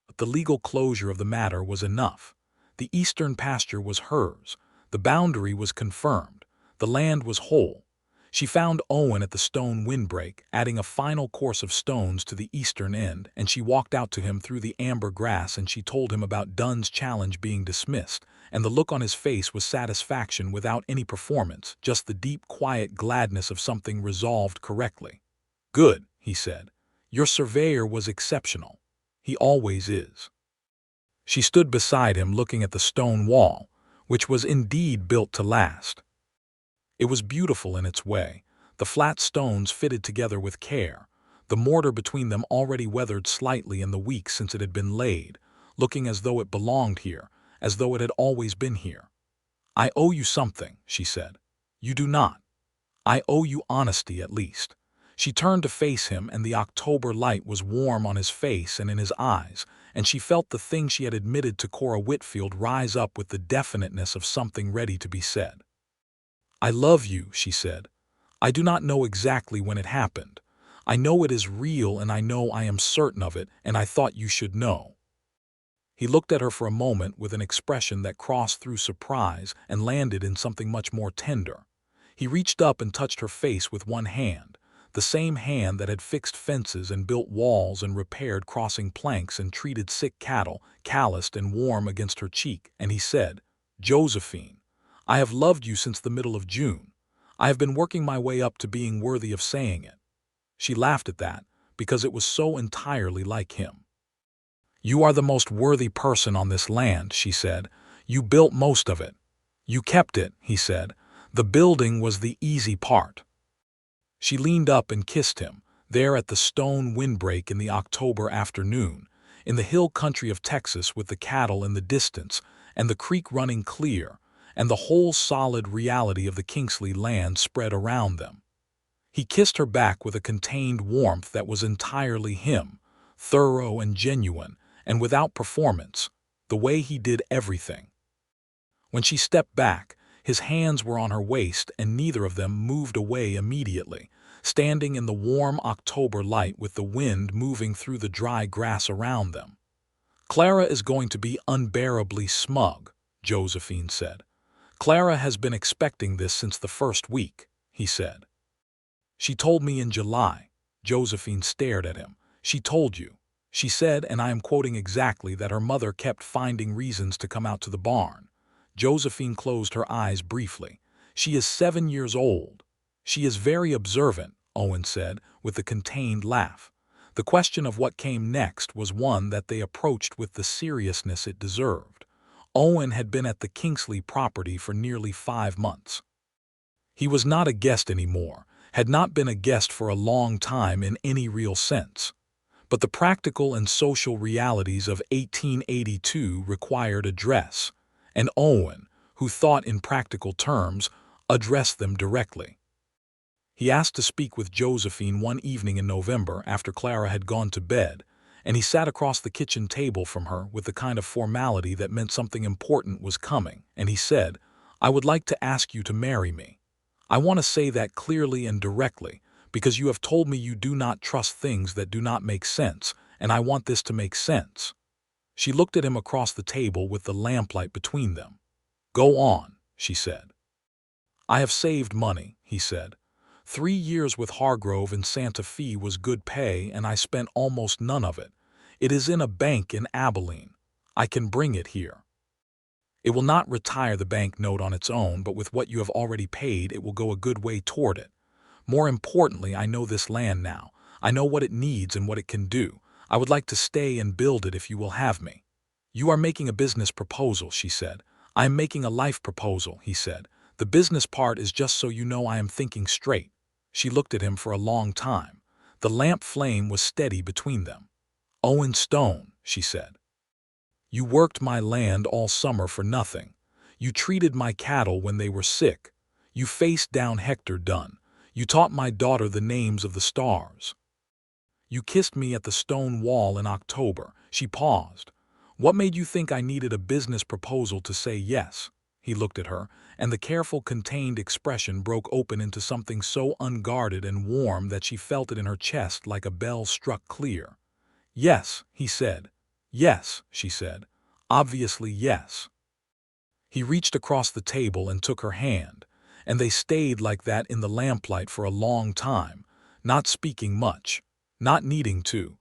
But the legal closure of the matter was enough. The eastern pasture was hers. The boundary was confirmed. The land was whole. She found Owen at the stone windbreak, adding a final course of stones to the eastern end, and she walked out to him through the amber grass and she told him about Dunn's challenge being dismissed, and the look on his face was satisfaction without any performance, just the deep, quiet gladness of something resolved correctly. "Good," he said. "Your surveyor was exceptional. He always is." She stood beside him looking at the stone wall, which was indeed built to last. It was beautiful in its way, the flat stones fitted together with care, the mortar between them already weathered slightly in the weeks since it had been laid, looking as though it belonged here, as though it had always been here. "I owe you something," she said. "You do not. I owe you honesty at least." She turned to face him, and the October light was warm on his face and in his eyes, and she felt the thing she had admitted to Cora Whitfield rise up with the definiteness of something ready to be said. "I love you," she said. "I do not know exactly when it happened. I know it is real, and I know I am certain of it, and I thought you should know." He looked at her for a moment with an expression that crossed through surprise and landed in something much more tender. He reached up and touched her face with one hand, the same hand that had fixed fences and built walls and repaired crossing planks and treated sick cattle, calloused and warm against her cheek, and he said, "Josephine, I have loved you since the middle of June. I have been working my way up to being worthy of saying it." She laughed at that, because it was so entirely like him. "You are the most worthy person on this land," she said. "You built most of it." "You kept it," he said. "The building was the easy part." She leaned up and kissed him, there at the stone windbreak in the October afternoon, in the hill country of Texas with the cattle in the distance, and the creek running clear, and the whole solid reality of the Kingsley land spread around them. He kissed her back with a contained warmth that was entirely him, thorough and genuine, and without performance, the way he did everything. When she stepped back, his hands were on her waist and neither of them moved away immediately, standing in the warm October light with the wind moving through the dry grass around them. "Clara is going to be unbearably smug," Josephine said. "Clara has been expecting this since the first week," he said. "She told me in July." Josephine stared at him. "She told you." She said, and I am quoting exactly, that her mother kept finding reasons to come out to the barn. Josephine closed her eyes briefly. She is 7 years old. She is very observant, Owen said, with a contained laugh. The question of what came next was one that they approached with the seriousness it deserved. Owen had been at the Kingsley property for nearly 5 months. He was not a guest anymore, had not been a guest for a long time in any real sense. But the practical and social realities of 1882 required address, and Owen, who thought in practical terms, addressed them directly. He asked to speak with Josephine one evening in November after Clara had gone to bed, and he sat across the kitchen table from her with the kind of formality that meant something important was coming, and he said, "I would like to ask you to marry me. I want to say that clearly and directly, because you have told me you do not trust things that do not make sense, and I want this to make sense." She looked at him across the table with the lamplight between them. "Go on," she said. "I have saved money," he said. 3 years with Hargrove in Santa Fe was good pay, and I spent almost none of it. It is in a bank in Abilene. I can bring it here. It will not retire the bank note on its own, but with what you have already paid, it will go a good way toward it. More importantly, I know this land now. I know what it needs and what it can do. I would like to stay and build it if you will have me." "You are making a business proposal," she said. "I am making a life proposal," he said. "The business part is just so you know I am thinking straight." She looked at him for a long time. The lamp flame was steady between them. "Owen Stone," she said. "You worked my land all summer for nothing. You treated my cattle when they were sick. You faced down Hector Dunn. You taught my daughter the names of the stars. You kissed me at the stone wall in October." She paused. "What made you think I needed a business proposal to say yes?" He looked at her, and the careful, contained expression broke open into something so unguarded and warm that she felt it in her chest like a bell struck clear. "Yes," he said. "Yes," she said. "Obviously, yes." He reached across the table and took her hand, and they stayed like that in the lamplight for a long time, not speaking much, not needing to.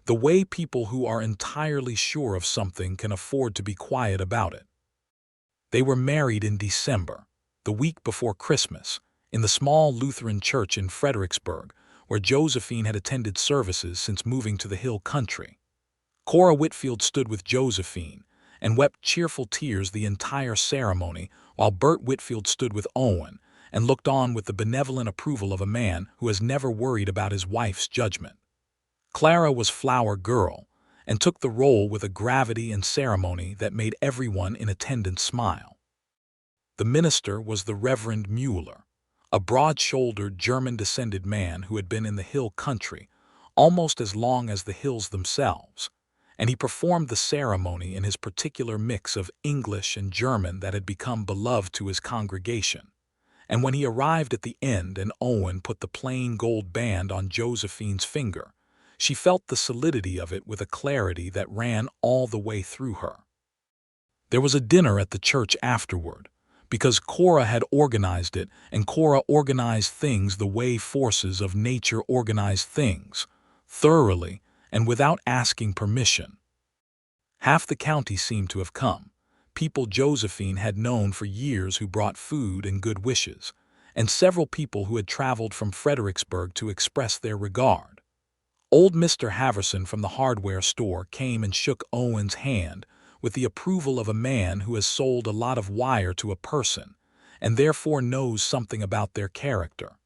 The way people who are entirely sure of something can afford to be quiet about it. They were married in December, the week before Christmas, in the small Lutheran church in Fredericksburg, where Josephine had attended services since moving to the hill country. Cora Whitfield stood with Josephine and wept cheerful tears the entire ceremony, while Bert Whitfield stood with Owen and looked on with the benevolent approval of a man who has never worried about his wife's judgment. Clara was flower girl, and took the role with a gravity and ceremony that made everyone in attendance smile. The minister was the Reverend Mueller, a broad-shouldered German-descended man who had been in the hill country almost as long as the hills themselves, and he performed the ceremony in his particular mix of English and German that had become beloved to his congregation. And when he arrived at the end and Owen put the plain gold band on Josephine's finger, she felt the solidity of it with a clarity that ran all the way through her. There was a dinner at the church afterward, because Cora had organized it, and Cora organized things the way forces of nature organize things, thoroughly and without asking permission. Half the county seemed to have come, people Josephine had known for years who brought food and good wishes, and several people who had traveled from Fredericksburg to express their regard. Old Mr. Haverson from the hardware store came and shook Owen's hand with the approval of a man who has sold a lot of wire to a person and therefore knows something about their character.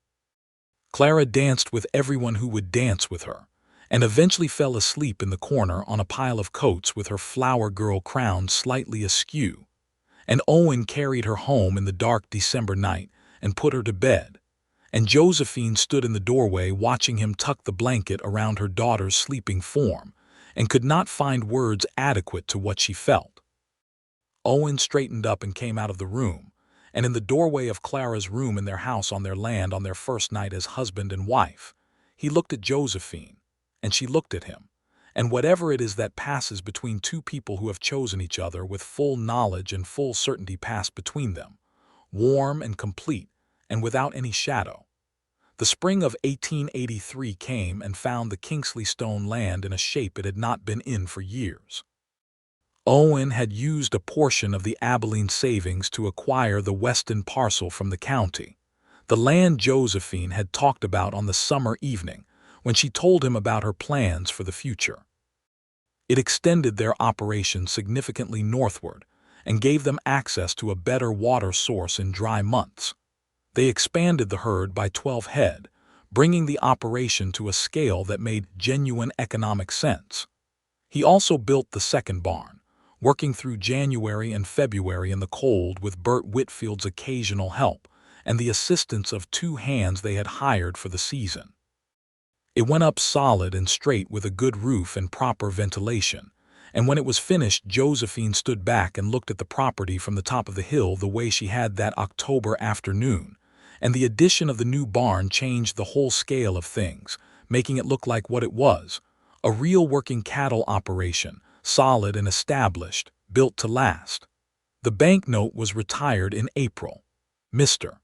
Clara danced with everyone who would dance with her, and eventually fell asleep in the corner on a pile of coats with her flower girl crown slightly askew, and Owen carried her home in the dark December night and put her to bed, and Josephine stood in the doorway watching him tuck the blanket around her daughter's sleeping form, and could not find words adequate to what she felt. Owen straightened up and came out of the room, and in the doorway of Clara's room in their house on their land on their first night as husband and wife, he looked at Josephine, and she looked at him, and whatever it is that passes between two people who have chosen each other with full knowledge and full certainty passed between them, warm and complete, and without any shadow. The spring of 1883 came and found the Kingsley Stone land in a shape it had not been in for years. Owen had used a portion of the Abilene savings to acquire the western parcel from the county, the land Josephine had talked about on the summer evening when she told him about her plans for the future. It extended their operation significantly northward and gave them access to a better water source in dry months. They expanded the herd by 12 head, bringing the operation to a scale that made genuine economic sense. He also built the second barn, working through January and February in the cold with Bert Whitfield's occasional help and the assistance of 2 hands they had hired for the season. It went up solid and straight with a good roof and proper ventilation, and when it was finished, Josephine stood back and looked at the property from the top of the hill the way she had that October afternoon, and the addition of the new barn changed the whole scale of things, making it look like what it was, a real working cattle operation, solid and established, built to last. The banknote was retired in April. Mr.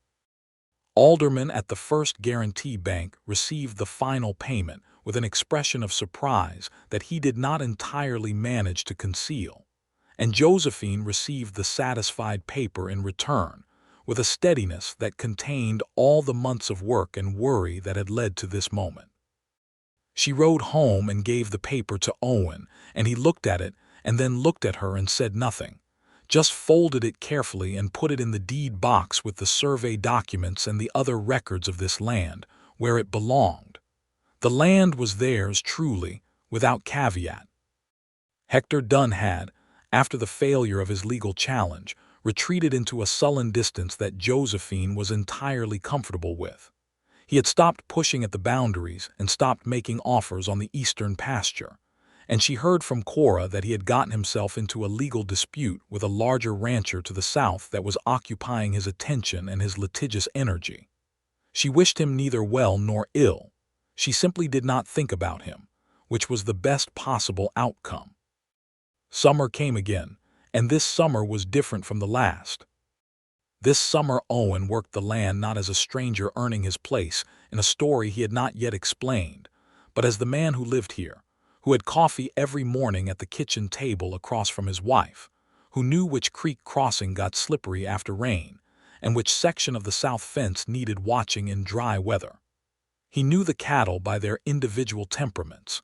Alderman at the First Guarantee Bank received the final payment with an expression of surprise that he did not entirely manage to conceal, and Josephine received the satisfied paper in return with a steadiness that contained all the months of work and worry that had led to this moment. She rode home and gave the paper to Owen, and he looked at it and then looked at her and said nothing, just folded it carefully and put it in the deed box with the survey documents and the other records of this land, where it belonged. The land was theirs truly, without caveat. Hector Dunn had, after the failure of his legal challenge, retreated into a sullen distance that Josephine was entirely comfortable with. He had stopped pushing at the boundaries and stopped making offers on the eastern pasture, and she heard from Cora that he had gotten himself into a legal dispute with a larger rancher to the south that was occupying his attention and his litigious energy. She wished him neither well nor ill. She simply did not think about him, which was the best possible outcome. Summer came again, and this summer was different from the last. This summer Owen worked the land not as a stranger earning his place in a story he had not yet explained, but as the man who lived here, who had coffee every morning at the kitchen table across from his wife, who knew which creek crossing got slippery after rain, and which section of the south fence needed watching in dry weather. He knew the cattle by their individual temperaments.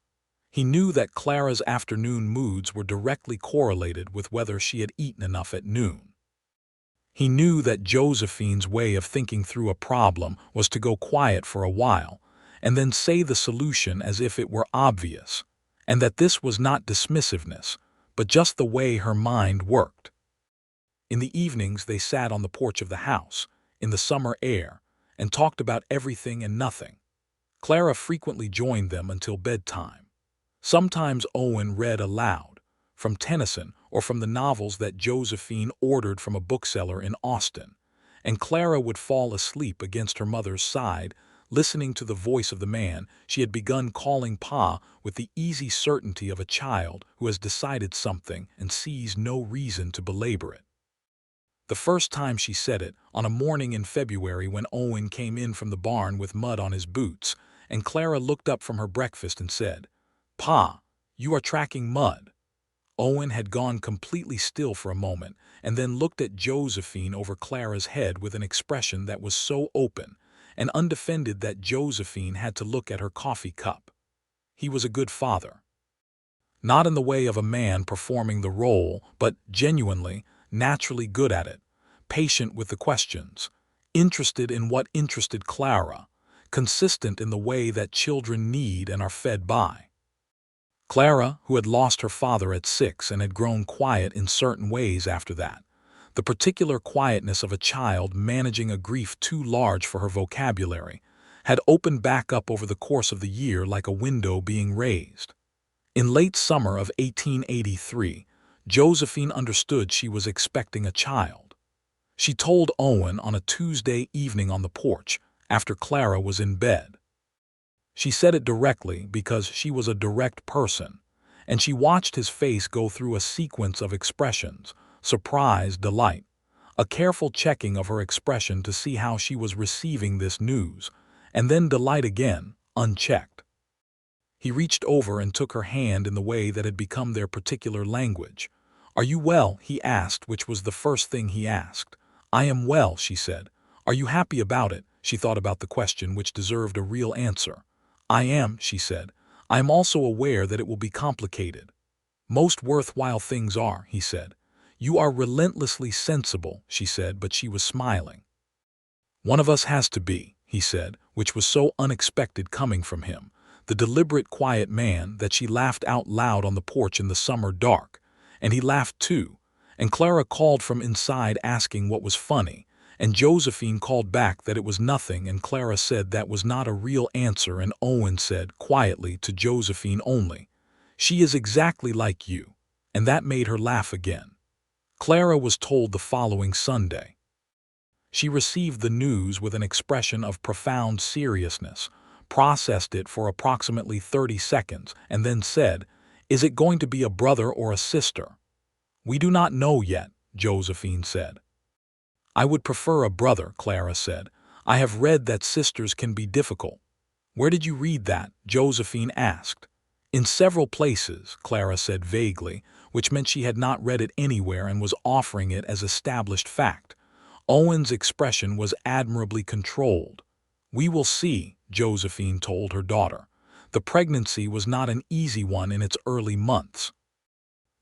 He knew that Clara's afternoon moods were directly correlated with whether she had eaten enough at noon. He knew that Josephine's way of thinking through a problem was to go quiet for a while and then say the solution as if it were obvious, and that this was not dismissiveness, but just the way her mind worked. In the evenings they sat on the porch of the house, in the summer air, and talked about everything and nothing. Clara frequently joined them until bedtime. Sometimes Owen read aloud, from Tennyson or from the novels that Josephine ordered from a bookseller in Austin, and Clara would fall asleep against her mother's side, listening to the voice of the man she had begun calling Pa with the easy certainty of a child who has decided something and sees no reason to belabor it. The first time she said it, on a morning in February when Owen came in from the barn with mud on his boots, and Clara looked up from her breakfast and said, "Pa, you are tracking mud." Owen had gone completely still for a moment and then looked at Josephine over Clara's head with an expression that was so open and undefended that Josephine had to look at her coffee cup. He was a good father. Not in the way of a man performing the role, but genuinely, naturally good at it, patient with the questions, interested in what interested Clara, consistent in the way that children need and are fed by. Clara, who had lost her father at 6 and had grown quiet in certain ways after that, the particular quietness of a child managing a grief too large for her vocabulary, had opened back up over the course of the year like a window being raised. In late summer of 1883, Josephine understood she was expecting a child. She told Owen on a Tuesday evening on the porch, after Clara was in bed. She said it directly because she was a direct person, and she watched his face go through a sequence of expressions: surprise, delight, a careful checking of her expression to see how she was receiving this news, and then delight again, unchecked. He reached over and took her hand in the way that had become their particular language. "Are you well?" he asked, which was the first thing he asked. "I am well," she said. "Are you happy about it?" She thought about the question, which deserved a real answer. "I am," she said. "I am also aware that it will be complicated." "Most worthwhile things are," he said. "You are relentlessly sensible," she said, but she was smiling. "One of us has to be," he said, which was so unexpected coming from him, the deliberate, quiet man, that she laughed out loud on the porch in the summer dark. And he laughed too, and Clara called from inside asking what was funny, and Josephine called back that it was nothing, and Clara said that was not a real answer, and Owen said quietly to Josephine only, "She is exactly like you," and that made her laugh again. Clara was told the following Sunday. She received the news with an expression of profound seriousness, processed it for approximately 30 seconds, and then said, "Is it going to be a brother or a sister?" "We do not know yet," Josephine said. "I would prefer a brother," Clara said. "I have read that sisters can be difficult." "Where did you read that?" Josephine asked. "In several places," Clara said vaguely, which meant she had not read it anywhere and was offering it as established fact. Owen's expression was admirably controlled. "We will see," Josephine told her daughter. The pregnancy was not an easy one in its early months.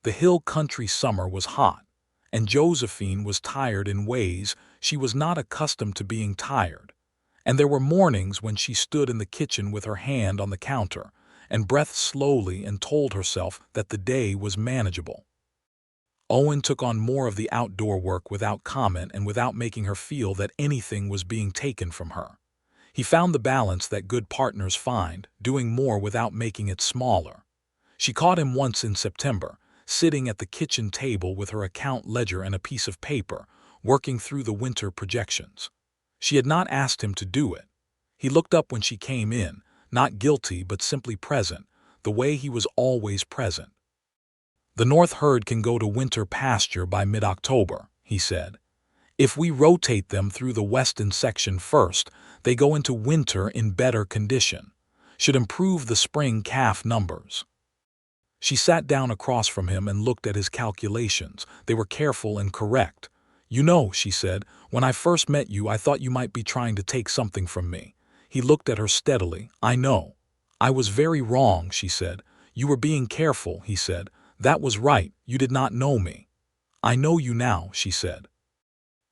The hill country summer was hot, and Josephine was tired in ways she was not accustomed to being tired. And there were mornings when she stood in the kitchen with her hand on the counter and breathed slowly and told herself that the day was manageable. Owen took on more of the outdoor work without comment and without making her feel that anything was being taken from her. He found the balance that good partners find, doing more without making it smaller. She caught him once in September, sitting at the kitchen table with her account ledger and a piece of paper, working through the winter projections. She had not asked him to do it. He looked up when she came in, not guilty but simply present, the way he was always present. "The North herd can go to winter pasture by mid-October," he said. "If we rotate them through the western section first, they go into winter in better condition. Should improve the spring calf numbers." She sat down across from him and looked at his calculations. They were careful and correct. "You know," she said, "when I first met you I thought you might be trying to take something from me." He looked at her steadily. "I know. I was very wrong," she said. "You were being careful," he said. "That was right, you did not know me." "I know you now," she said.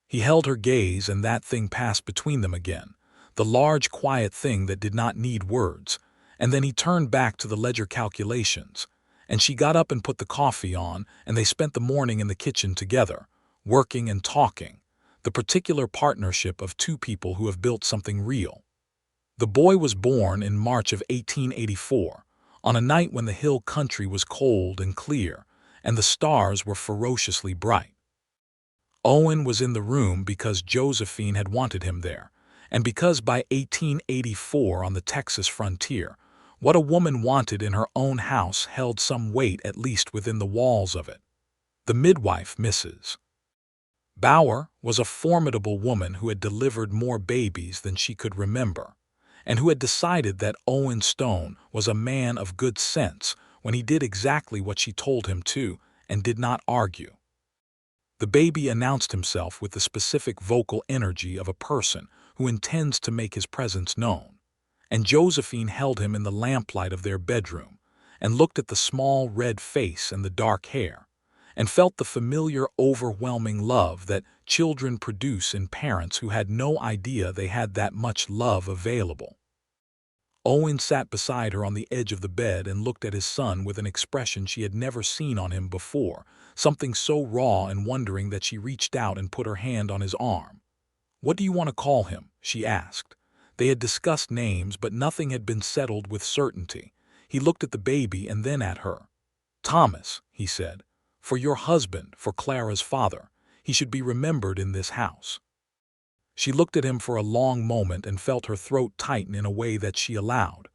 He held her gaze, and that thing passed between them again, the large, quiet thing that did not need words. And then he turned back to the ledger calculations, and she got up and put the coffee on, and they spent the morning in the kitchen together, working and talking, the particular partnership of two people who have built something real. The boy was born in March of 1884, on a night when the hill country was cold and clear, and the stars were ferociously bright. Owen was in the room because Josephine had wanted him there, and because by 1884 on the Texas frontier, what a woman wanted in her own house held some weight at least within the walls of it. The midwife, Mrs. Bauer, was a formidable woman who had delivered more babies than she could remember, and who had decided that Owen Stone was a man of good sense when he did exactly what she told him to and did not argue. The baby announced himself with the specific vocal energy of a person who intends to make his presence known, and Josephine held him in the lamplight of their bedroom and looked at the small red face and the dark hair, and felt the familiar overwhelming love that children produce in parents who had no idea they had that much love available. Owen sat beside her on the edge of the bed and looked at his son with an expression she had never seen on him before, something so raw and wondering that she reached out and put her hand on his arm. "What do you want to call him?" she asked. They had discussed names, but nothing had been settled with certainty. He looked at the baby and then at her. "Thomas," he said. "For your husband, for Clara's father. He should be remembered in this house." She looked at him for a long moment and felt her throat tighten in a way that she allowed.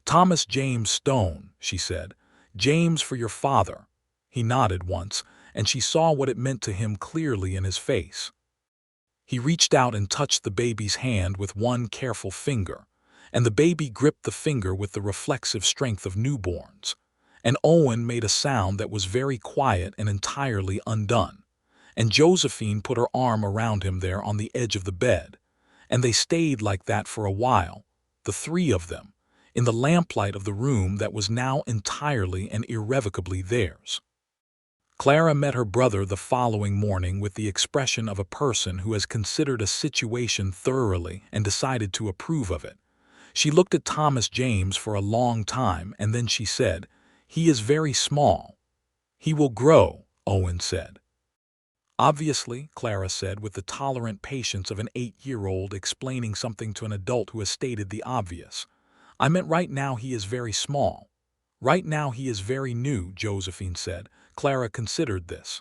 "Thomas James Stone," she said. "James for your father." He nodded once, and she saw what it meant to him clearly in his face. He reached out and touched the baby's hand with one careful finger, and the baby gripped the finger with the reflexive strength of newborns. And Owen made a sound that was very quiet and entirely undone. And Josephine put her arm around him there on the edge of the bed. And they stayed like that for a while, the three of them, in the lamplight of the room that was now entirely and irrevocably theirs. Clara met her brother the following morning with the expression of a person who has considered a situation thoroughly and decided to approve of it. She looked at Thomas James for a long time, and then she said, "He is very small." "He will grow," Owen said. "Obviously," Clara said with the tolerant patience of an 8-year-old explaining something to an adult who has stated the obvious. "I meant right now he is very small." "Right now he is very new," Josephine said. Clara considered this.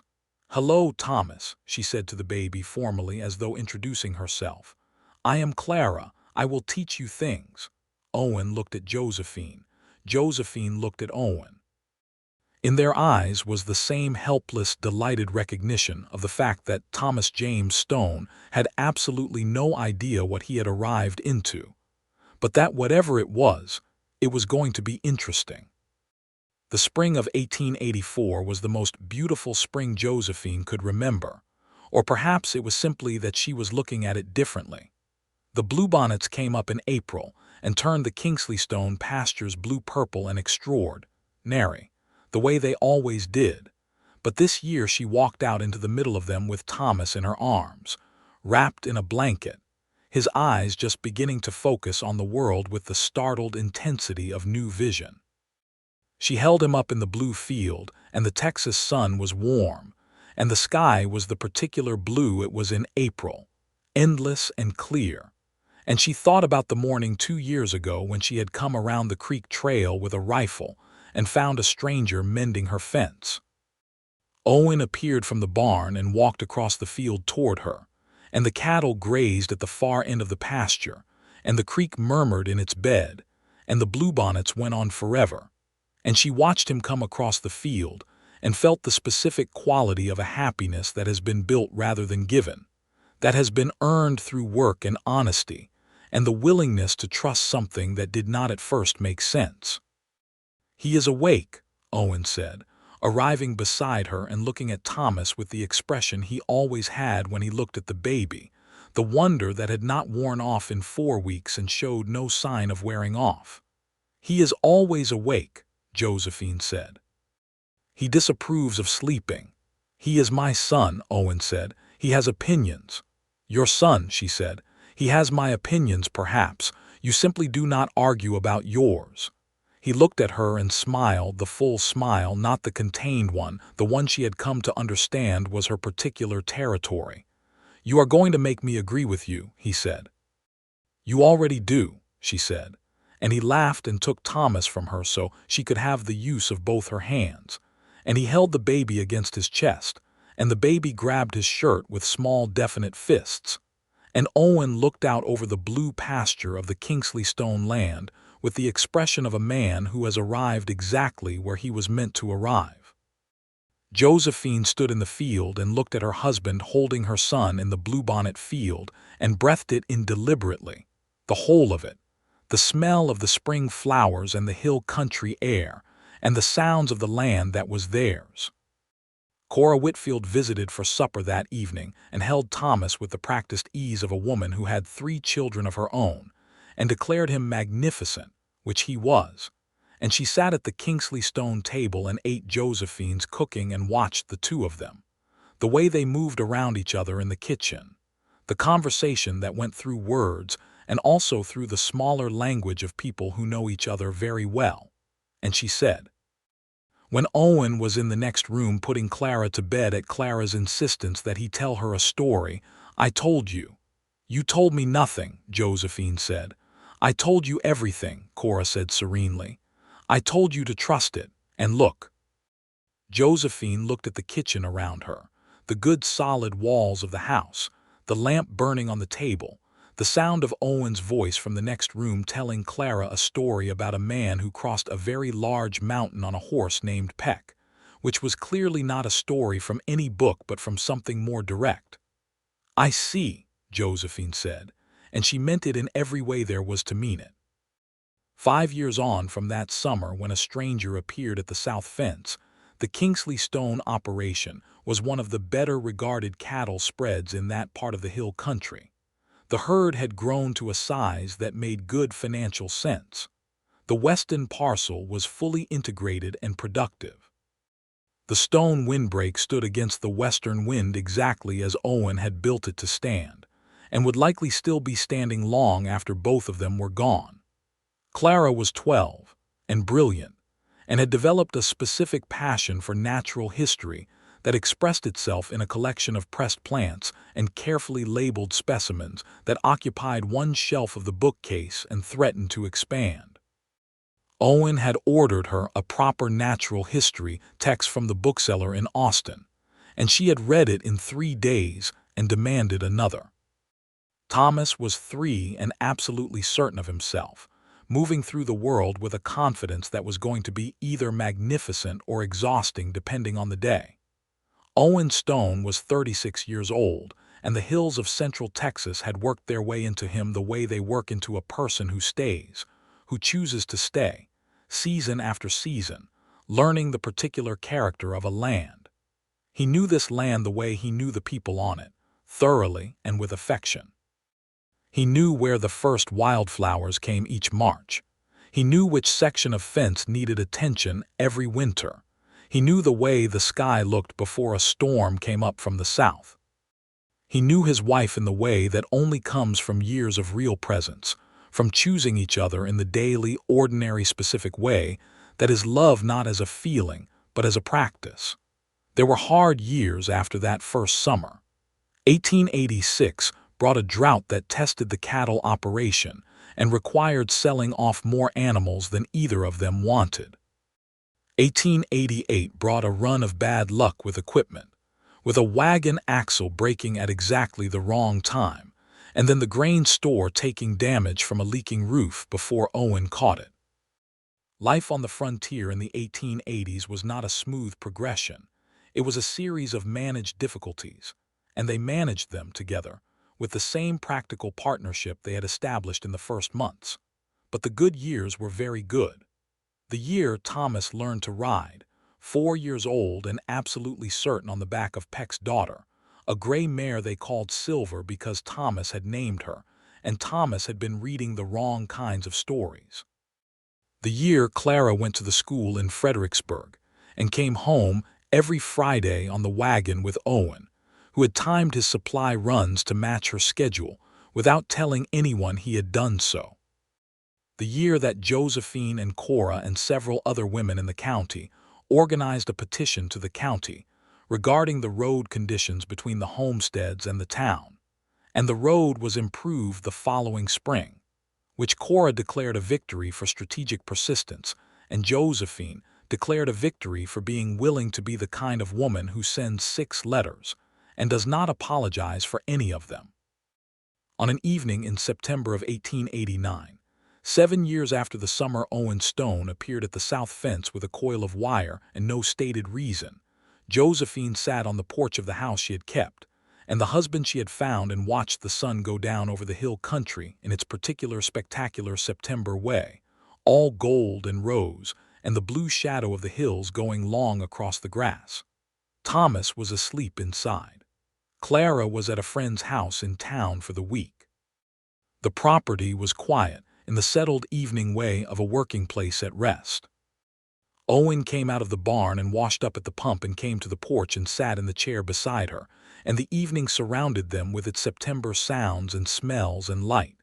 "Hello, Thomas," she said to the baby formally as though introducing herself. "I am Clara. I will teach you things." Owen looked at Josephine. Josephine looked at Owen. In their eyes was the same helpless, delighted recognition of the fact that Thomas James Stone had absolutely no idea what he had arrived into, but that whatever it was going to be interesting. The spring of 1884 was the most beautiful spring Josephine could remember, or perhaps it was simply that she was looking at it differently. The bluebonnets came up in April and turned the Kingsley Stone pastures blue-purple and extraordinary, the way they always did. But this year she walked out into the middle of them with Thomas in her arms, wrapped in a blanket, his eyes just beginning to focus on the world with the startled intensity of new vision. She held him up in the blue field, and the Texas sun was warm, and the sky was the particular blue it was in April, endless and clear. And she thought about the morning 2 years ago when she had come around the creek trail with a rifle and found a stranger mending her fence. Owen appeared from the barn and walked across the field toward her, and the cattle grazed at the far end of the pasture, and the creek murmured in its bed, and the bluebonnets went on forever. And she watched him come across the field and felt the specific quality of a happiness that has been built rather than given, that has been earned through work and honesty, and the willingness to trust something that did not at first make sense. "He is awake," Owen said, arriving beside her and looking at Thomas with the expression he always had when he looked at the baby, the wonder that had not worn off in 4 weeks and showed no sign of wearing off. "He is always awake," Josephine said. "He disapproves of sleeping." "He is my son," Owen said. "He has opinions." "Your son," she said. "He has my opinions, perhaps. You simply do not argue about yours." He looked at her and smiled, the full smile, not the contained one, the one she had come to understand was her particular territory. "You are going to make me agree with you," he said. "You already do," she said. And he laughed and took Thomas from her so she could have the use of both her hands. And he held the baby against his chest, and the baby grabbed his shirt with small definite fists. And Owen looked out over the blue pasture of the Kingsley Stone land with the expression of a man who has arrived exactly where he was meant to arrive. Josephine stood in the field and looked at her husband holding her son in the bluebonnet field and breathed it in deliberately, the whole of it. The smell of the spring flowers and the hill country air, and the sounds of the land that was theirs. Cora Whitfield visited for supper that evening and held Thomas with the practiced ease of a woman who had 3 children of her own, and declared him magnificent, which he was. And she sat at the Kingsley Stone table and ate Josephine's cooking and watched the two of them, the way they moved around each other in the kitchen, the conversation that went through words and also through the smaller language of people who know each other very well. And she said, when Owen was in the next room putting Clara to bed at Clara's insistence that he tell her a story, "I told you." "You told me nothing," Josephine said. "I told you everything," Cora said serenely. "I told you to trust it, and look." Josephine looked at the kitchen around her, the good solid walls of the house, the lamp burning on the table, the sound of Owen's voice from the next room telling Clara a story about a man who crossed a very large mountain on a horse named Peck, which was clearly not a story from any book but from something more direct. "I see," Josephine said, and she meant it in every way there was to mean it. 5 years on from that summer when a stranger appeared at the south fence, the Kingsley Stone operation was one of the better-regarded cattle spreads in that part of the hill country. The herd had grown to a size that made good financial sense. The western parcel was fully integrated and productive. The stone windbreak stood against the western wind exactly as Owen had built it to stand, and would likely still be standing long after both of them were gone. Clara was 12 and brilliant, and had developed a specific passion for natural history that expressed itself in a collection of pressed plants and carefully labeled specimens that occupied one shelf of the bookcase and threatened to expand. Owen had ordered her a proper natural history text from the bookseller in Austin, and she had read it in 3 days and demanded another. Thomas was 3 and absolutely certain of himself, moving through the world with a confidence that was going to be either magnificent or exhausting depending on the day. Owen Stone was 36 years old, and the hills of central Texas had worked their way into him the way they work into a person who stays, who chooses to stay, season after season, learning the particular character of a land. He knew this land the way he knew the people on it, thoroughly and with affection. He knew where the first wildflowers came each March. He knew which section of fence needed attention every winter. He knew the way the sky looked before a storm came up from the south. He knew his wife in the way that only comes from years of real presence, from choosing each other in the daily, ordinary, specific way that is love not as a feeling, but as a practice. There were hard years after that first summer. 1886 brought a drought that tested the cattle operation and required selling off more animals than either of them wanted. 1888 brought a run of bad luck with equipment, with a wagon axle breaking at exactly the wrong time, and then the grain store taking damage from a leaking roof before Owen caught it. Life on the frontier in the 1880s was not a smooth progression. It was a series of managed difficulties, and they managed them together, with the same practical partnership they had established in the first months. But the good years were very good. The year Thomas learned to ride, 4 years old and absolutely certain on the back of Peck's daughter, a gray mare they called Silver because Thomas had named her, and Thomas had been reading the wrong kinds of stories. The year Clara went to the school in Fredericksburg and came home every Friday on the wagon with Owen, who had timed his supply runs to match her schedule without telling anyone he had done so. The year that Josephine and Cora and several other women in the county organized a petition to the county regarding the road conditions between the homesteads and the town, and the road was improved the following spring, which Cora declared a victory for strategic persistence, and Josephine declared a victory for being willing to be the kind of woman who sends 6 letters and does not apologize for any of them. On an evening in September of 1889, 7 years after the summer Owen Stone appeared at the south fence with a coil of wire and no stated reason, Josephine sat on the porch of the house she had kept, and the husband she had found, and watched the sun go down over the hill country in its particular spectacular September way, all gold and rose, and the blue shadow of the hills going long across the grass. Thomas was asleep inside. Clara was at a friend's house in town for the week. The property was quiet, in the settled evening way of a working place at rest. Owen came out of the barn and washed up at the pump and came to the porch and sat in the chair beside her, and the evening surrounded them with its September sounds and smells and light.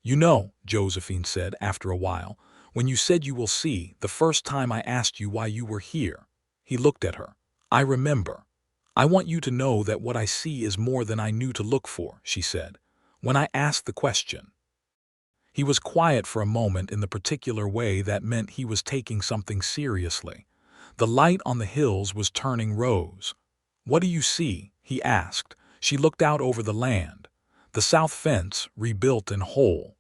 "You know," Josephine said after a while, "when you said you will see, the first time I asked you why you were here." He looked at her. "I remember. I want you to know that what I see is more than I knew to look for," she said, "when I asked the question." He was quiet for a moment in the particular way that meant he was taking something seriously. The light on the hills was turning rose. "What do you see?" he asked. She looked out over the land. The south fence, rebuilt and whole.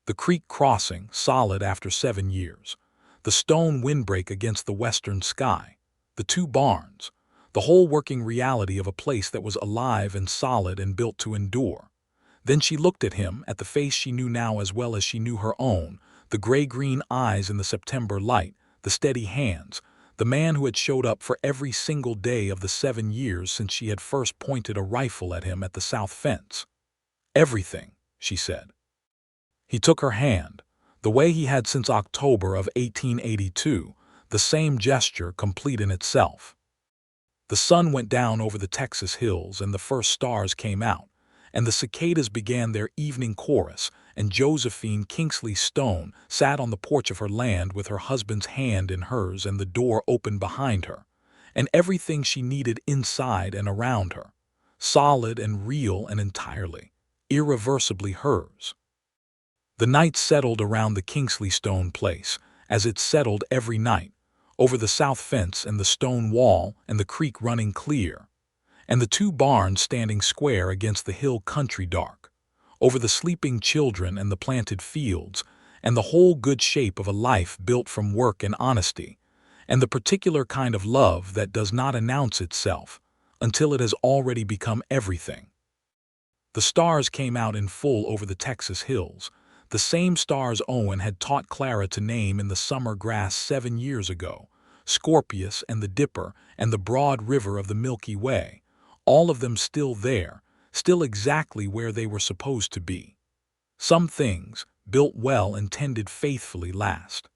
The creek crossing, solid after 7 years. The stone windbreak against the western sky. The 2 barns. The whole working reality of a place that was alive and solid and built to endure. Then she looked at him, at the face she knew now as well as she knew her own, the gray-green eyes in the September light, the steady hands, the man who had showed up for every single day of the 7 years since she had first pointed a rifle at him at the south fence. "Everything," she said. He took her hand, the way he had since October of 1882, the same gesture complete in itself. The sun went down over the Texas hills and the first stars came out, and the cicadas began their evening chorus, and Josephine Kingsley Stone sat on the porch of her land with her husband's hand in hers and the door open behind her, and everything she needed inside and around her, solid and real and entirely, irreversibly hers. The night settled around the Kingsley Stone place, as it settled every night, over the south fence and the stone wall and the creek running clear, and the 2 barns standing square against the hill country dark, over the sleeping children and the planted fields, and the whole good shape of a life built from work and honesty, and the particular kind of love that does not announce itself until it has already become everything. The stars came out in full over the Texas hills, the same stars Owen had taught Clara to name in the summer grass 7 years ago, Scorpius and the Dipper and the broad river of the Milky Way, all of them still there, still exactly where they were supposed to be. Some things, built well and tended faithfully, last.